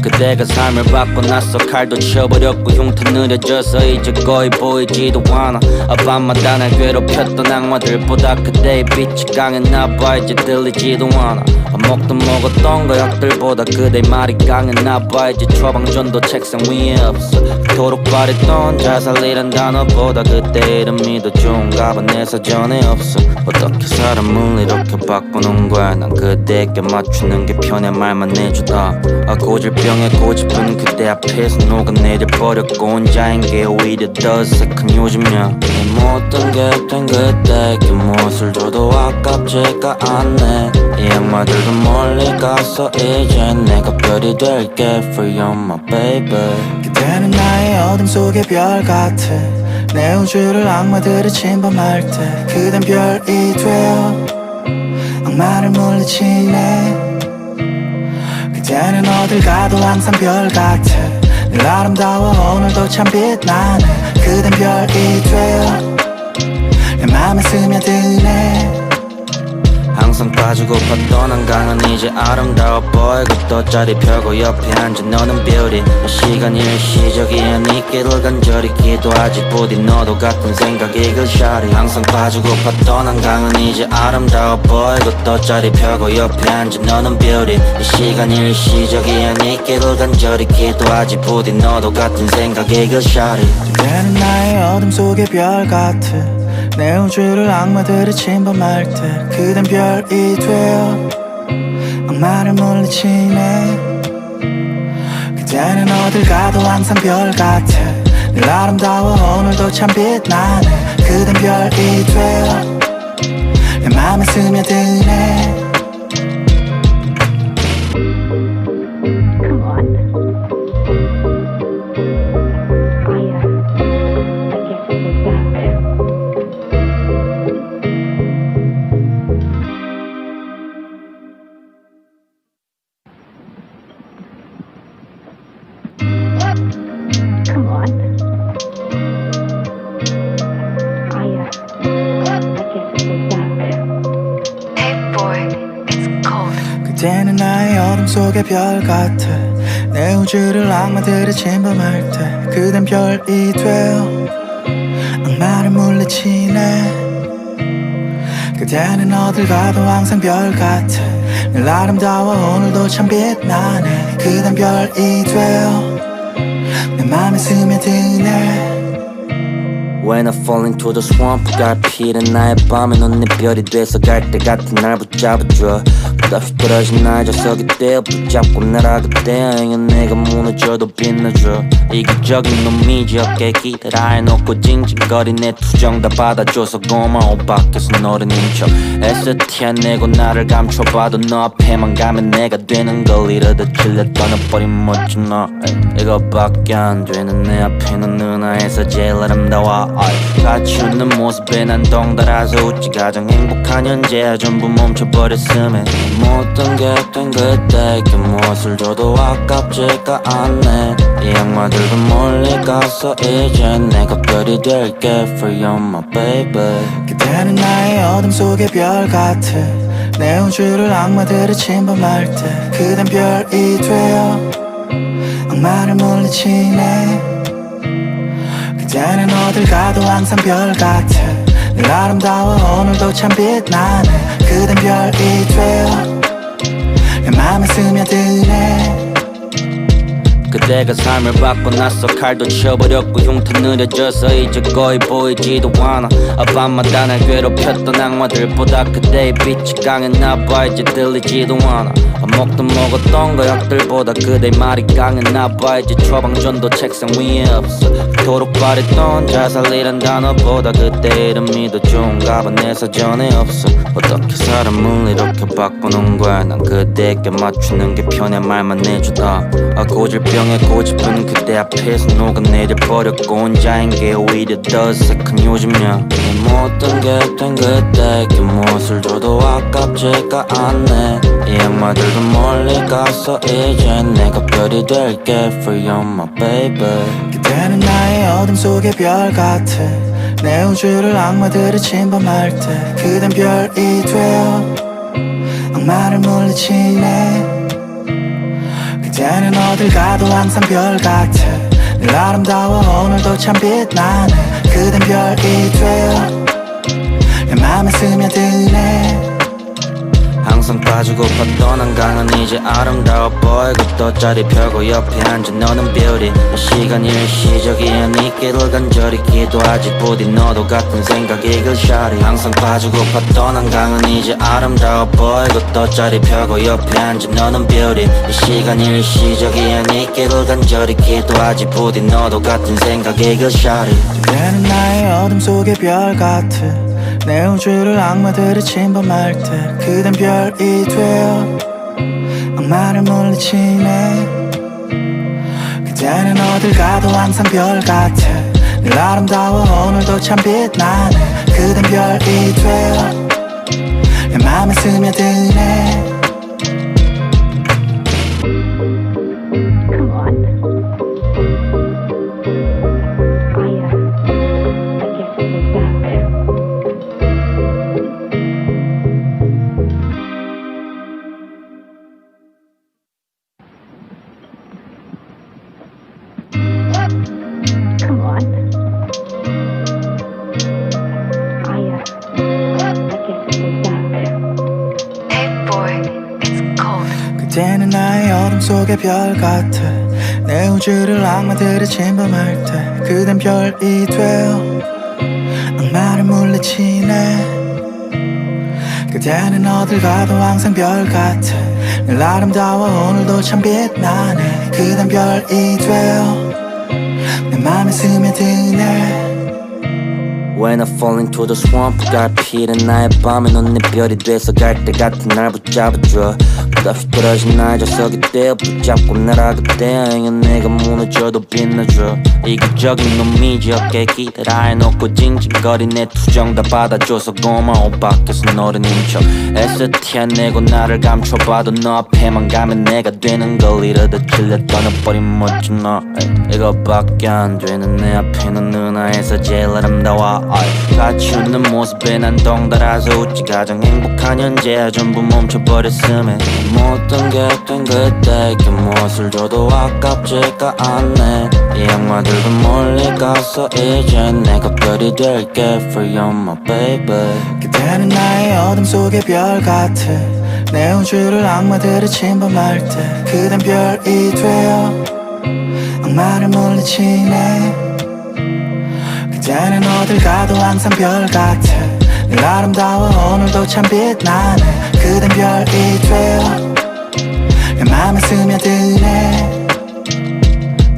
그대가 삶을 바꿔놨어. 칼도 쳐버렸고 흉터 느려져서 이제 거의 보이지도 않아. 밤마다 날 괴롭혔던 악마들보다 그대의 빛이 강했나봐. 이제 들리지도 않아. 밥 먹던 먹었던 거역들보다 그대의 말이 강했나봐. 이제 처방전도 책상 위에 없어. 그토록 바랬던 자살이란 단어보다 그대 이름이 더 좋은가 봐. 내 사전에 없어. 어떻게 사람을 이렇게 바꾸는 거야. 난 그대에게 맞추는 게 편해 말만 해주다. 고질병 고집은 그대 앞에서 녹아내려버렸고 혼자인 게 오히려 더 어색한 요즘이야. 내 모든 게 된 그때 그 무엇을 줘도 아깝지가 않네. 이 악마들도 멀리 가서 이제 내가 별이 될게 for you my baby. 그대는 나의 어둠 속의 별 같아. 내 우주를 악마들이 침범할 때 그댄 별이 되어 악마를 물리치네. 그대는 어딜 가도 항상 별 같아. 늘 아름다워 오늘도 참 빛나네. 그댄 별이 되어 내 맘에 스며드네. 항상 빠지고팠던 한강은 이제 아름다워 보이고 돗자리 펴고 옆에 앉아 너는 beauty. 시간 일시적이야 네 길을 간절히 기도하지 부디 너도 같은 생각이 글샤리. 항상 빠지고팠던 한강은 이제 아름다워 보이고 돗자리 펴고 옆에 앉아 너는 beauty. 시간 일시적이야 네 길을 간절히 기도하지 부디 너도 같은 생각이 글샤리. 그대는 나의 어둠 속의 별 같아. 내 우주를 악마들이 침범할 때 그댄 별이 되어 악마를 물리치네. 그대는 어딜 가도 항상 별 같아. 늘 아름다워 오늘도 참 빛나네. 그댄 별이 되어 내 맘에 스며드네. Come on. I guess it was that. 그때는 나의 어둠 속의 별 같아 내 우주를 악마들이 침범할 때 그댄 별이 되어 악마를 물리치네 그대는 어딜 가도 항상 별 같아 늘 아름다워 오늘도 참 빛나네 그댄 별이 되어 내 맘에 스며드네 When I fall into the swamp 갈피는 나의 밤에 넌 내 별이 돼서 갈 때 같은 날 붙잡아줘 끝없이 떨어진 날 저석이 떼어 붙잡고 날아가대 행여 내가 무너져도 빛나줘 이기적인 놈이지 어깨 기대라 해놓고 징징거린 내 투정 다 받아줘서 고마워 밖에서 너를 인척 애써 티내고 나를 감춰봐도 너 앞에만 가면 내가 되는 걸 이러다 질려 떠나버린 멋진 너 이거밖에 안 되는 내 앞에 넌 누나에서 제일 아름다워 같이 웃는 모습에 난 덩달아서 웃지 가장 행복한 현재야 전부 멈춰버렸음에 모든 게 된 그때 그 무엇을 줘도 아깝지가 않네 이 악마들도 멀리 가서 이제 내가 별이 될게 For you my baby 그대는 나의 어둠 속의 별 같아 내 우주를 악마들이 침범할 때 그댄 별이 되어 악마를 물리치네 그대는 어딜 가도 항상 별 같아 늘 아름다워 오늘도 참 빛나네 그댄 별이 되어 내 맘에 스며드네 그대가 삶을 바꿔놨어 칼도 쳐버렸고 흉터 느려져서 이제 거의 보이지도 않아 밤마다 날 괴롭혔던 악마들보다 그대의 빛이 강했나봐 이제 들리지도 않아 먹도 먹었던 거역들보다 그대의 말이 강했나봐 이제 처방전도 책상 위에 없어 그토록 바랬던 자살이란 단어보다 그대 이름이 더 좋은가 봐 내 사전에 없어 어떻게 사람을 이렇게 바꾸는 거야 난 그대에게 맞추는 게 편해 말만 해주다 고질병에 고집은 그대 앞에서 녹아내려버렸고 혼자인 게 오히려 더 어색한 요즘이야 내 모든 게 된 그때 그 무엇을 줘도 아깝지가 않네 이 악마들도 멀리 가서 이제 내가 별이 될게 For you my baby 그대는 나의 어둠 속의 별 같아 내 우주를 악마들이 침범할 때 그댄 별이 되어 악마를 물리치네 그대는 어딜 가도 항상 별 같아 늘 아름다워 오늘도 참 빛나네 그댄 별이 되어 내 맘에 스며드네 항상 빠지고팠던 한강은 이제 아름다워 보이고 돗자리 펴고 옆에 앉아 너는 beauty 시간 일시적이야 네 길을 간절히 기도하지 부디 너도 같은 생각이 글샤리 항상 빠지고팠던 한강은 이제 아름다워 보이고 돗자리 펴고 옆에 앉아 너는 beauty 시간 일시적이야 네 길을 간절히 기도하지 부디 너도 같은 생각이 글샤리 그대는 나의 어둠 속의 별 같아 내 우주를 악마들이 침범할 때 그댄 별이 되어 악마를 물리치네 그대는 어딜 가도 항상 별 같아 늘 아름다워 오늘도 참 빛나네 그댄 별이 되어 내 맘에 스며드네 Come on. 그대는 나의 어둠 속의 별 같아 내 우주를 악마들이 침범할 때 그댄 별이 되어 악마를 물리치네 그대는 어딜 가도 항상 별 같아 늘 아름다워 오늘도 참 빛나네 그댄 별이 되어 내 맘에 스며드네 When I fall into the swamp 갈피는 나의 밤에 넌 내 별이 돼서 갈 때 같은 날 붙잡아줘 끝없이 떨어진 날 저석이 떼어 붙잡고 날아가대 행여 내가 무너져도 빛나줘 이기적인 놈이지 어깨 기대라 해놓고 징징거린 내 투정 다 받아줘서 고마워 밖에서 너를 인척 애써 티내고 나를 감춰봐도 너 앞에만 가면 내가 되는 걸 이러다 질려 떠나버린 멋진 너 이거밖에 안 되는 내 앞에 넌 누나에서 제일 아름다워 같이 웃는 모습에 난 덩달아서 웃지 가장 행복한 현재야 전부 멈춰버렸음에 모든 게 된 그때에게 무엇을 줘도 아깝지가 않네. 이 악마들도 멀리 가서 이제 내가 별이 될게 for you my baby. 그대는 나의 어둠 속의 별 같아. 내 우주를 악마들이 침범할 때 그댄 별이 되어 악마를 물리치네. 그대는 어딜 가도 항상 별 같아. 늘 아름다워 오늘도 참 빛나네. 그댄 별이 되어 내 맘에 스며드네.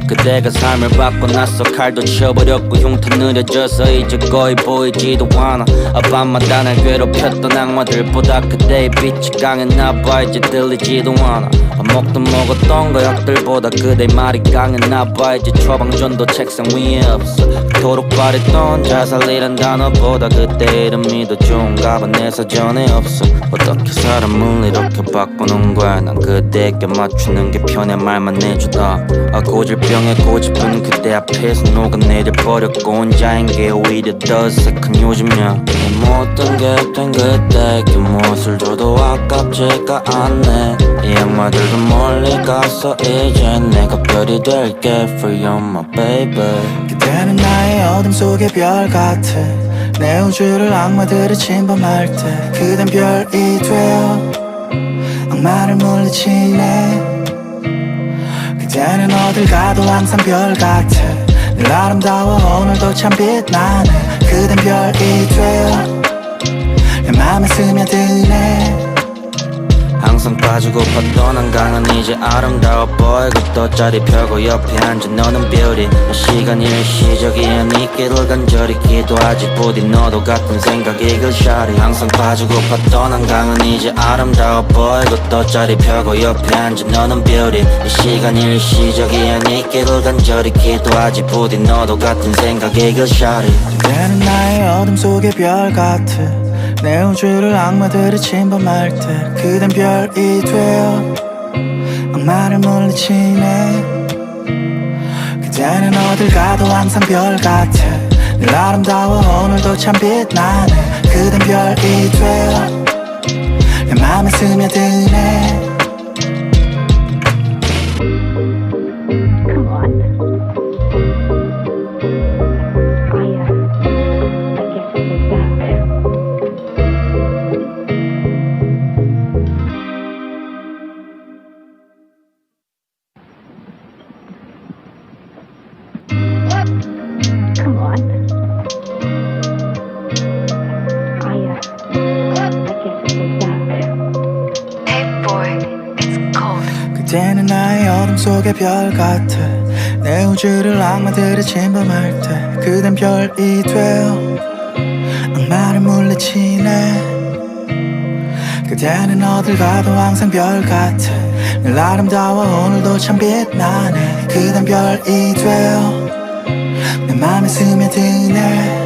그대가 삶을 바꿔놨어. 칼도 쳐버렸고 흉터 느려져서 이제 거의 보이지도 않아. 밤마다 날 괴롭혔던 악마들보다 그대의 빛이 강했나봐. 이제 들리지도 않아. 밥 먹던 먹었던 거역들보다 그대의 말이 강했나봐. 이제 처방전도 책상 위에 없어. 그토록 바랬던 자살이란 단어보다 그대 이름이 더 좋은가 봐. 내 사전에 없어. 어떻게 사람을 이렇게 바꾸는 거야. 난 그대에게 맞추는 게 편해. 말만 내주다. 고질병에 고집은 그대 앞에서 녹아내려 버렸고 혼자인 게 오히려 더 어색한 요즘이야. 내 모든 게 된 그대에게 무엇을 줘도 아깝지가 않네. 이 악마들도 멀리 가서 이제 내가 별이 될게 for you my baby. 그대는 나의 어둠 속의 별 같아. 내 우주를 악마들이 침범할 때 그댄 별이 되어 악마를 물리치네. 그대는 어딜 가도 항상 별 같아. 늘 아름다워 오늘도 참 빛나네. 그댄 별이 되어 내 맘에 스며드네. 항상 빠지고팠던 한강은 이제 아름다워 보이고 또 자리 펴고 옆에 앉은 너는 별이. 시간 일시적이야 네 길을 간절히 기도하지 부디 너도 같은 생각이 글샤리. 항상 빠지고팠던 한강은 이제 아름다워 보이고 또 자리 펴고 옆에 앉은 너는 별이. 시간 일시적이야 네 길을 간절히 기도하지 부디 너도 같은 생각이 글샤리. 그대는 나의 어둠 속의 별 같아. 내 우주를 악마들이 침범할 때 그댄 별이 되어 악마를 물리치네. 그대는 어딜 가도 항상 별 같아. 늘 아름다워 오늘도 참 빛나네. 그댄 별이 되어 내 맘에 스며드네. Come on. I guess it was that. Come on. I guess it was that. Hey boy, it's cold. 그대는 나의 어둠 속의 별 같아. 내 우주를 악마들이 침범할 때 그댄 별이 되어 악마를 물리치네. 그대는 어딜 가도 항상 별 같아. 늘 아름다워 오늘도 참 빛나네. 그댄 별이 되어 내 맘에 스며드네.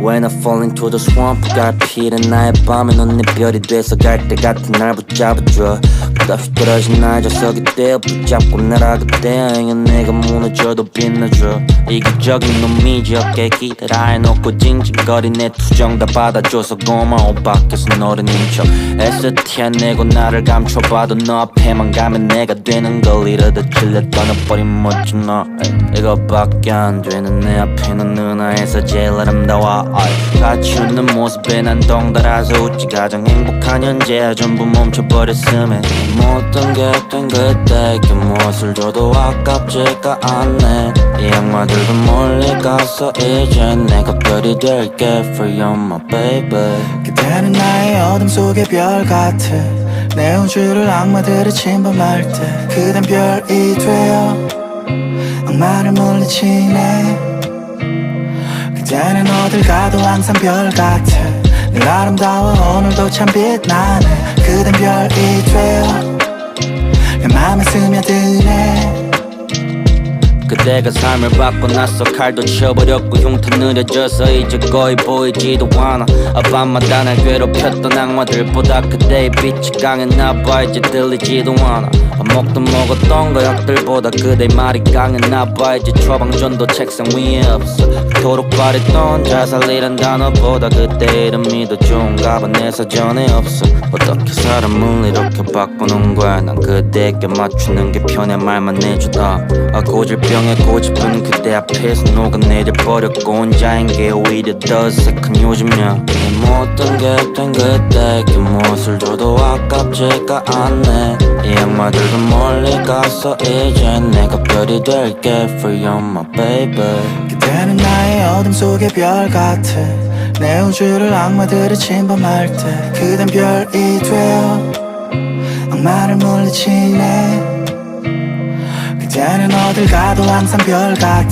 When I fall into the swamp 갈피는 나의 밤에 넌 내 별이 돼서 갈 때 같은 날 붙잡아줘. 끝없이 떨어진 날 저석이 떼어 붙잡고 날아가대. 행여 내가 무너져도 빛나줘. 이기적인 놈이지 어깨 기대라 해놓고 징징거린 내 투정 다 받아줘서 고마워. 밖에서 너를 인척 애써 티내고 나를 감춰봐도 너 앞에만 가면 내가 되는 걸 이러다 질려 떠나버린 멋진 너. 이거밖에 안 되는 내 앞에는 누나에서 제일 아름다워. 같이 웃는 모습에 난 덩달아서 웃지. 가장 행복한 현재야 전부 멈춰버렸음에 모든 게 된 그때에게 무엇을 줘도 아깝지가 않네. 이 악마들도 멀리 가서 이제 내가 별이 될게 for you my baby. 그대는 나의 어둠 속의 별 같아. 내 우주를 악마들이 침범할 때 그댄 별이 되어 악마를 물리치네. 그대는 어딜 가도 항상 별 같아. 늘 아름다워 오늘도 참 빛나네. 그댄 별이 되어 내 맘에 스며드네. 그대가 삶을 바꿔놨어. 칼도 쳐버렸고 흉터 느려져서 이제 거의 보이지도 않아. 밤마다 날 괴롭혔던 악마들보다 그대의 빛이 강했나봐. 이제 들리지도 않아. 밥 먹던 먹었던 거역들보다 그대의 말이 강했나봐. 이제 처방전도 책상 위에 없어. 그토록 바랬던 자살이란 단어보다 그대 이름이 더 좋은가 봐. 내 사전에 없어. 어떻게 사람을 이렇게 바꾸는 거야. 난 그대에게 맞추는 게 편해. 말만 해주다. 고질병에 고집은 그대 앞에서 녹아내려버렸고 혼자인 게 오히려 더 어색한 요즘이야. 내 모든 게 된 그대에게 무엇을 줘도 아깝지가 않네. 이 악마들도 멀리 가서 이제 내가 별이 될게 For you my baby. 그대는 나의 어둠 속의 별 같아. 내 우주를 악마들이 침범할 때 그댄 별이 되어 악마를 물리치네. 그대는 어딜 가도 항상 별 같아.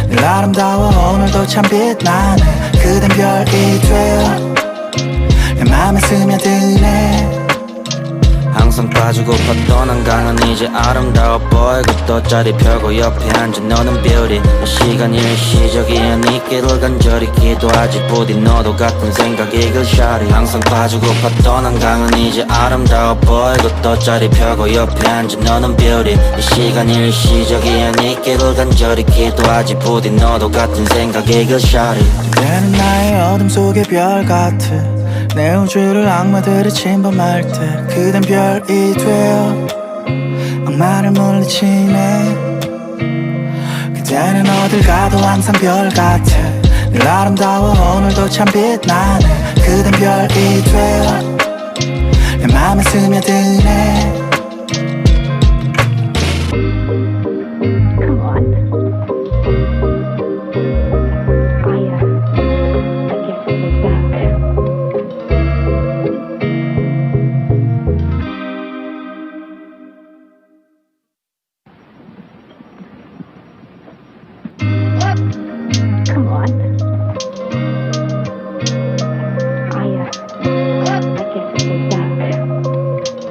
늘 아름다워 오늘도 참 빛나네. 그댄 별이 되어 내 맘에 스며드네. 항상 빠지고팠던 한강은 이제 아름다워 보이고 또 자리 펴고 옆에 앉은 너는 beauty. 시간 일시적이야 네 길을 간절히 기도하지 부디 너도 같은 생각이 그 샤리. 항상 빠지고팠던 한강은 이제 아름다워 보이고 또 자리 펴고 옆에 앉은 너는 beauty. 시간 일시적이야 네 길을 간절히 기도하지 부디 너도 같은 생각이 그 샤리. 그대는 나의 어둠 속의 별 같아. 내 우주를 악마들이 침범할 때 그댄 별이 되어 악마를 물리치네. 그대는 어딜 가도 항상 별 같아. 늘 아름다워 오늘도 참 빛나네. 그댄 별이 되어 내 맘에 스며드네. Come on. I guess it was that. Come on. I guess it was that.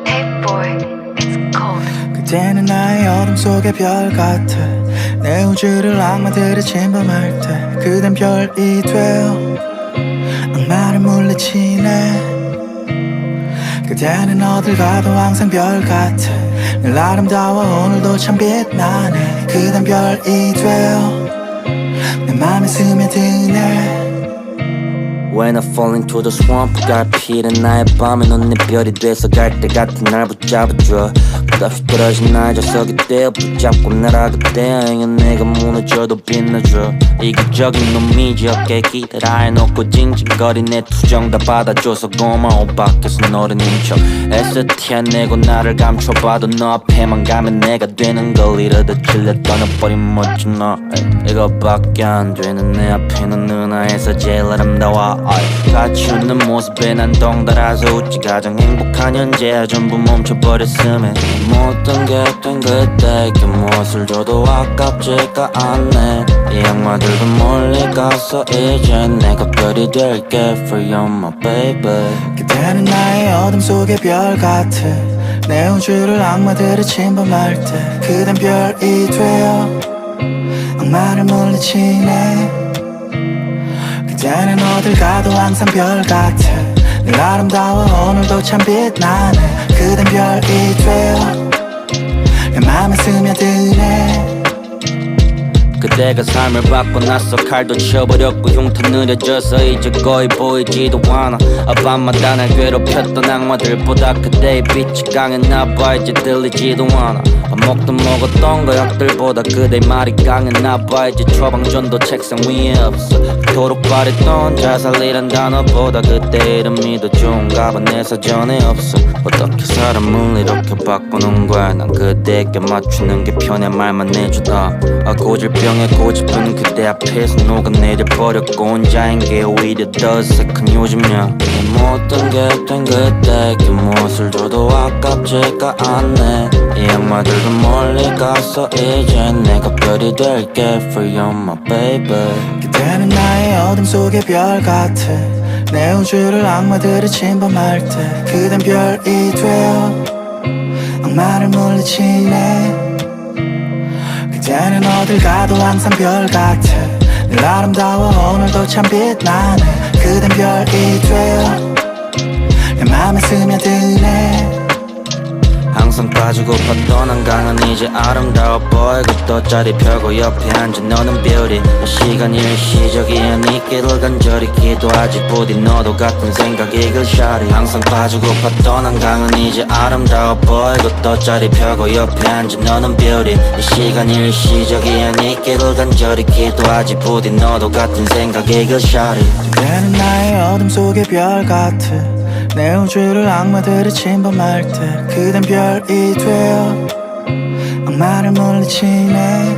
Hey boy, it's cold. 그대는 나의 어둠 속의 별 같아. 내 우주를 악마들이 침범할 때 그댄 별이 되어 악마를 물리치네. 그대는 어딜 가도 항상 별 같아. 늘 아름다워 오늘도 참 빛나네. 그댄 별이 되어 내 맘에 스며드네. When I fall into the swamp 갈피는 나의 밤에 넌 내 별이 돼서 갈 때 같은 날 붙잡아줘. 끝없이 떨어진 날 저석이 떼어 붙잡고 날아가대. 행여 내가 무너져도 빛나줘. 이기적인 놈이지 어깨 기대라 해놓고 징징거린 내 투정 다 받아줘서 고마워. 밖에서 너를 인척 애써 티내고 나를 감춰봐도 너 앞에만 가면 내가 되는 걸 이러다 질려 떠나버린 멋진 너. 이거밖에 안 되는 내 앞에는 누나에서 제일 아름다워. 같이 웃는 모습에 난 덩달아서 웃지. 가장 행복한 현재야 전부 멈춰버렸음에 모든 게 된 그때에게 무엇을 줘도 아깝지가 않네. 이 악마들도 멀리 가서 이제 내가 별이 될게 For you my baby. 그대는 나의 어둠 속의 별 같아. 내 우주를 악마들이 침범할 때 그댄 별이 되어 악마를 물리치네. 그대는 어딜 가도 항상 별 같아. 늘 아름다워 오늘도 참 빛나네. 그댄 별이 되어 내 맘에 스며드네. 그대가 삶을 바꿔놨어. 칼도 쳐버렸고 흉터 느려져서 이제 거의 보이지도 않아. 밤마다 날 괴롭혔던 악마들보다 그대의 빛이 강했나봐. 이제 들리지도 않아. 밥 먹던 먹었던 거역들보다 그대의 말이 강했나봐. 이제 처방전도 책상 위에 없어. 그토록 바랬던 자살이란 단어보다 그대 이름이 더 좋은가 봐. 내 사전에 없어. 어떻게 사람을 이렇게 바꾸는 거야. 난 그대에게 맞추는 게 편해. 말만 해주다. 고질병에 고집은 그대 앞에서 녹아내려버렸고 혼자인 게 오히려 더 어색한 요즘이야. 내 모든 게 된 그대에게 무엇을 줘도 아깝지가 않네. 이 악마들도 멀리 가서 이제 내가 별이 될게 For you my baby. 그대는 나의 어둠 속의 별 같아. 내 우주를 악마들이 침범할 때 그댄 별이 되어 악마를 물리치네. 그대는 어딜 가도 항상 별 같아 늘 아름다워 오늘도 참 빛나네 그댄 별이 되어 내 맘에 스며드네 항상 빠지고팠던 한강은 이제 아름다워 보이고 또 자리 펴고 옆에 앉은 너는 beauty 몇 시간 일시적이야 네 길을 간절히 기도하지 부디 너도 같은 생각이 글샤리 항상 빠지고팠던 한강은 이제 아름다워 보이고 또 자리 펴고 옆에 앉은 너는 beauty 몇 시간 일시적이야 네 길을 간절히 기도하지 부디 너도 같은 생각이 글샤리 그대는 나의 어둠 속의 별 같아 내 우주를 악마들이 침범할 때 그댄 별이 되어 악마를 물리치네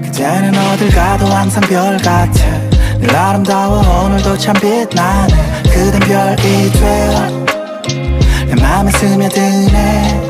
그대는 어딜 가도 항상 별 같아 늘 아름다워 오늘도 참 빛나네 그댄 별이 되어 내 맘에 스며드네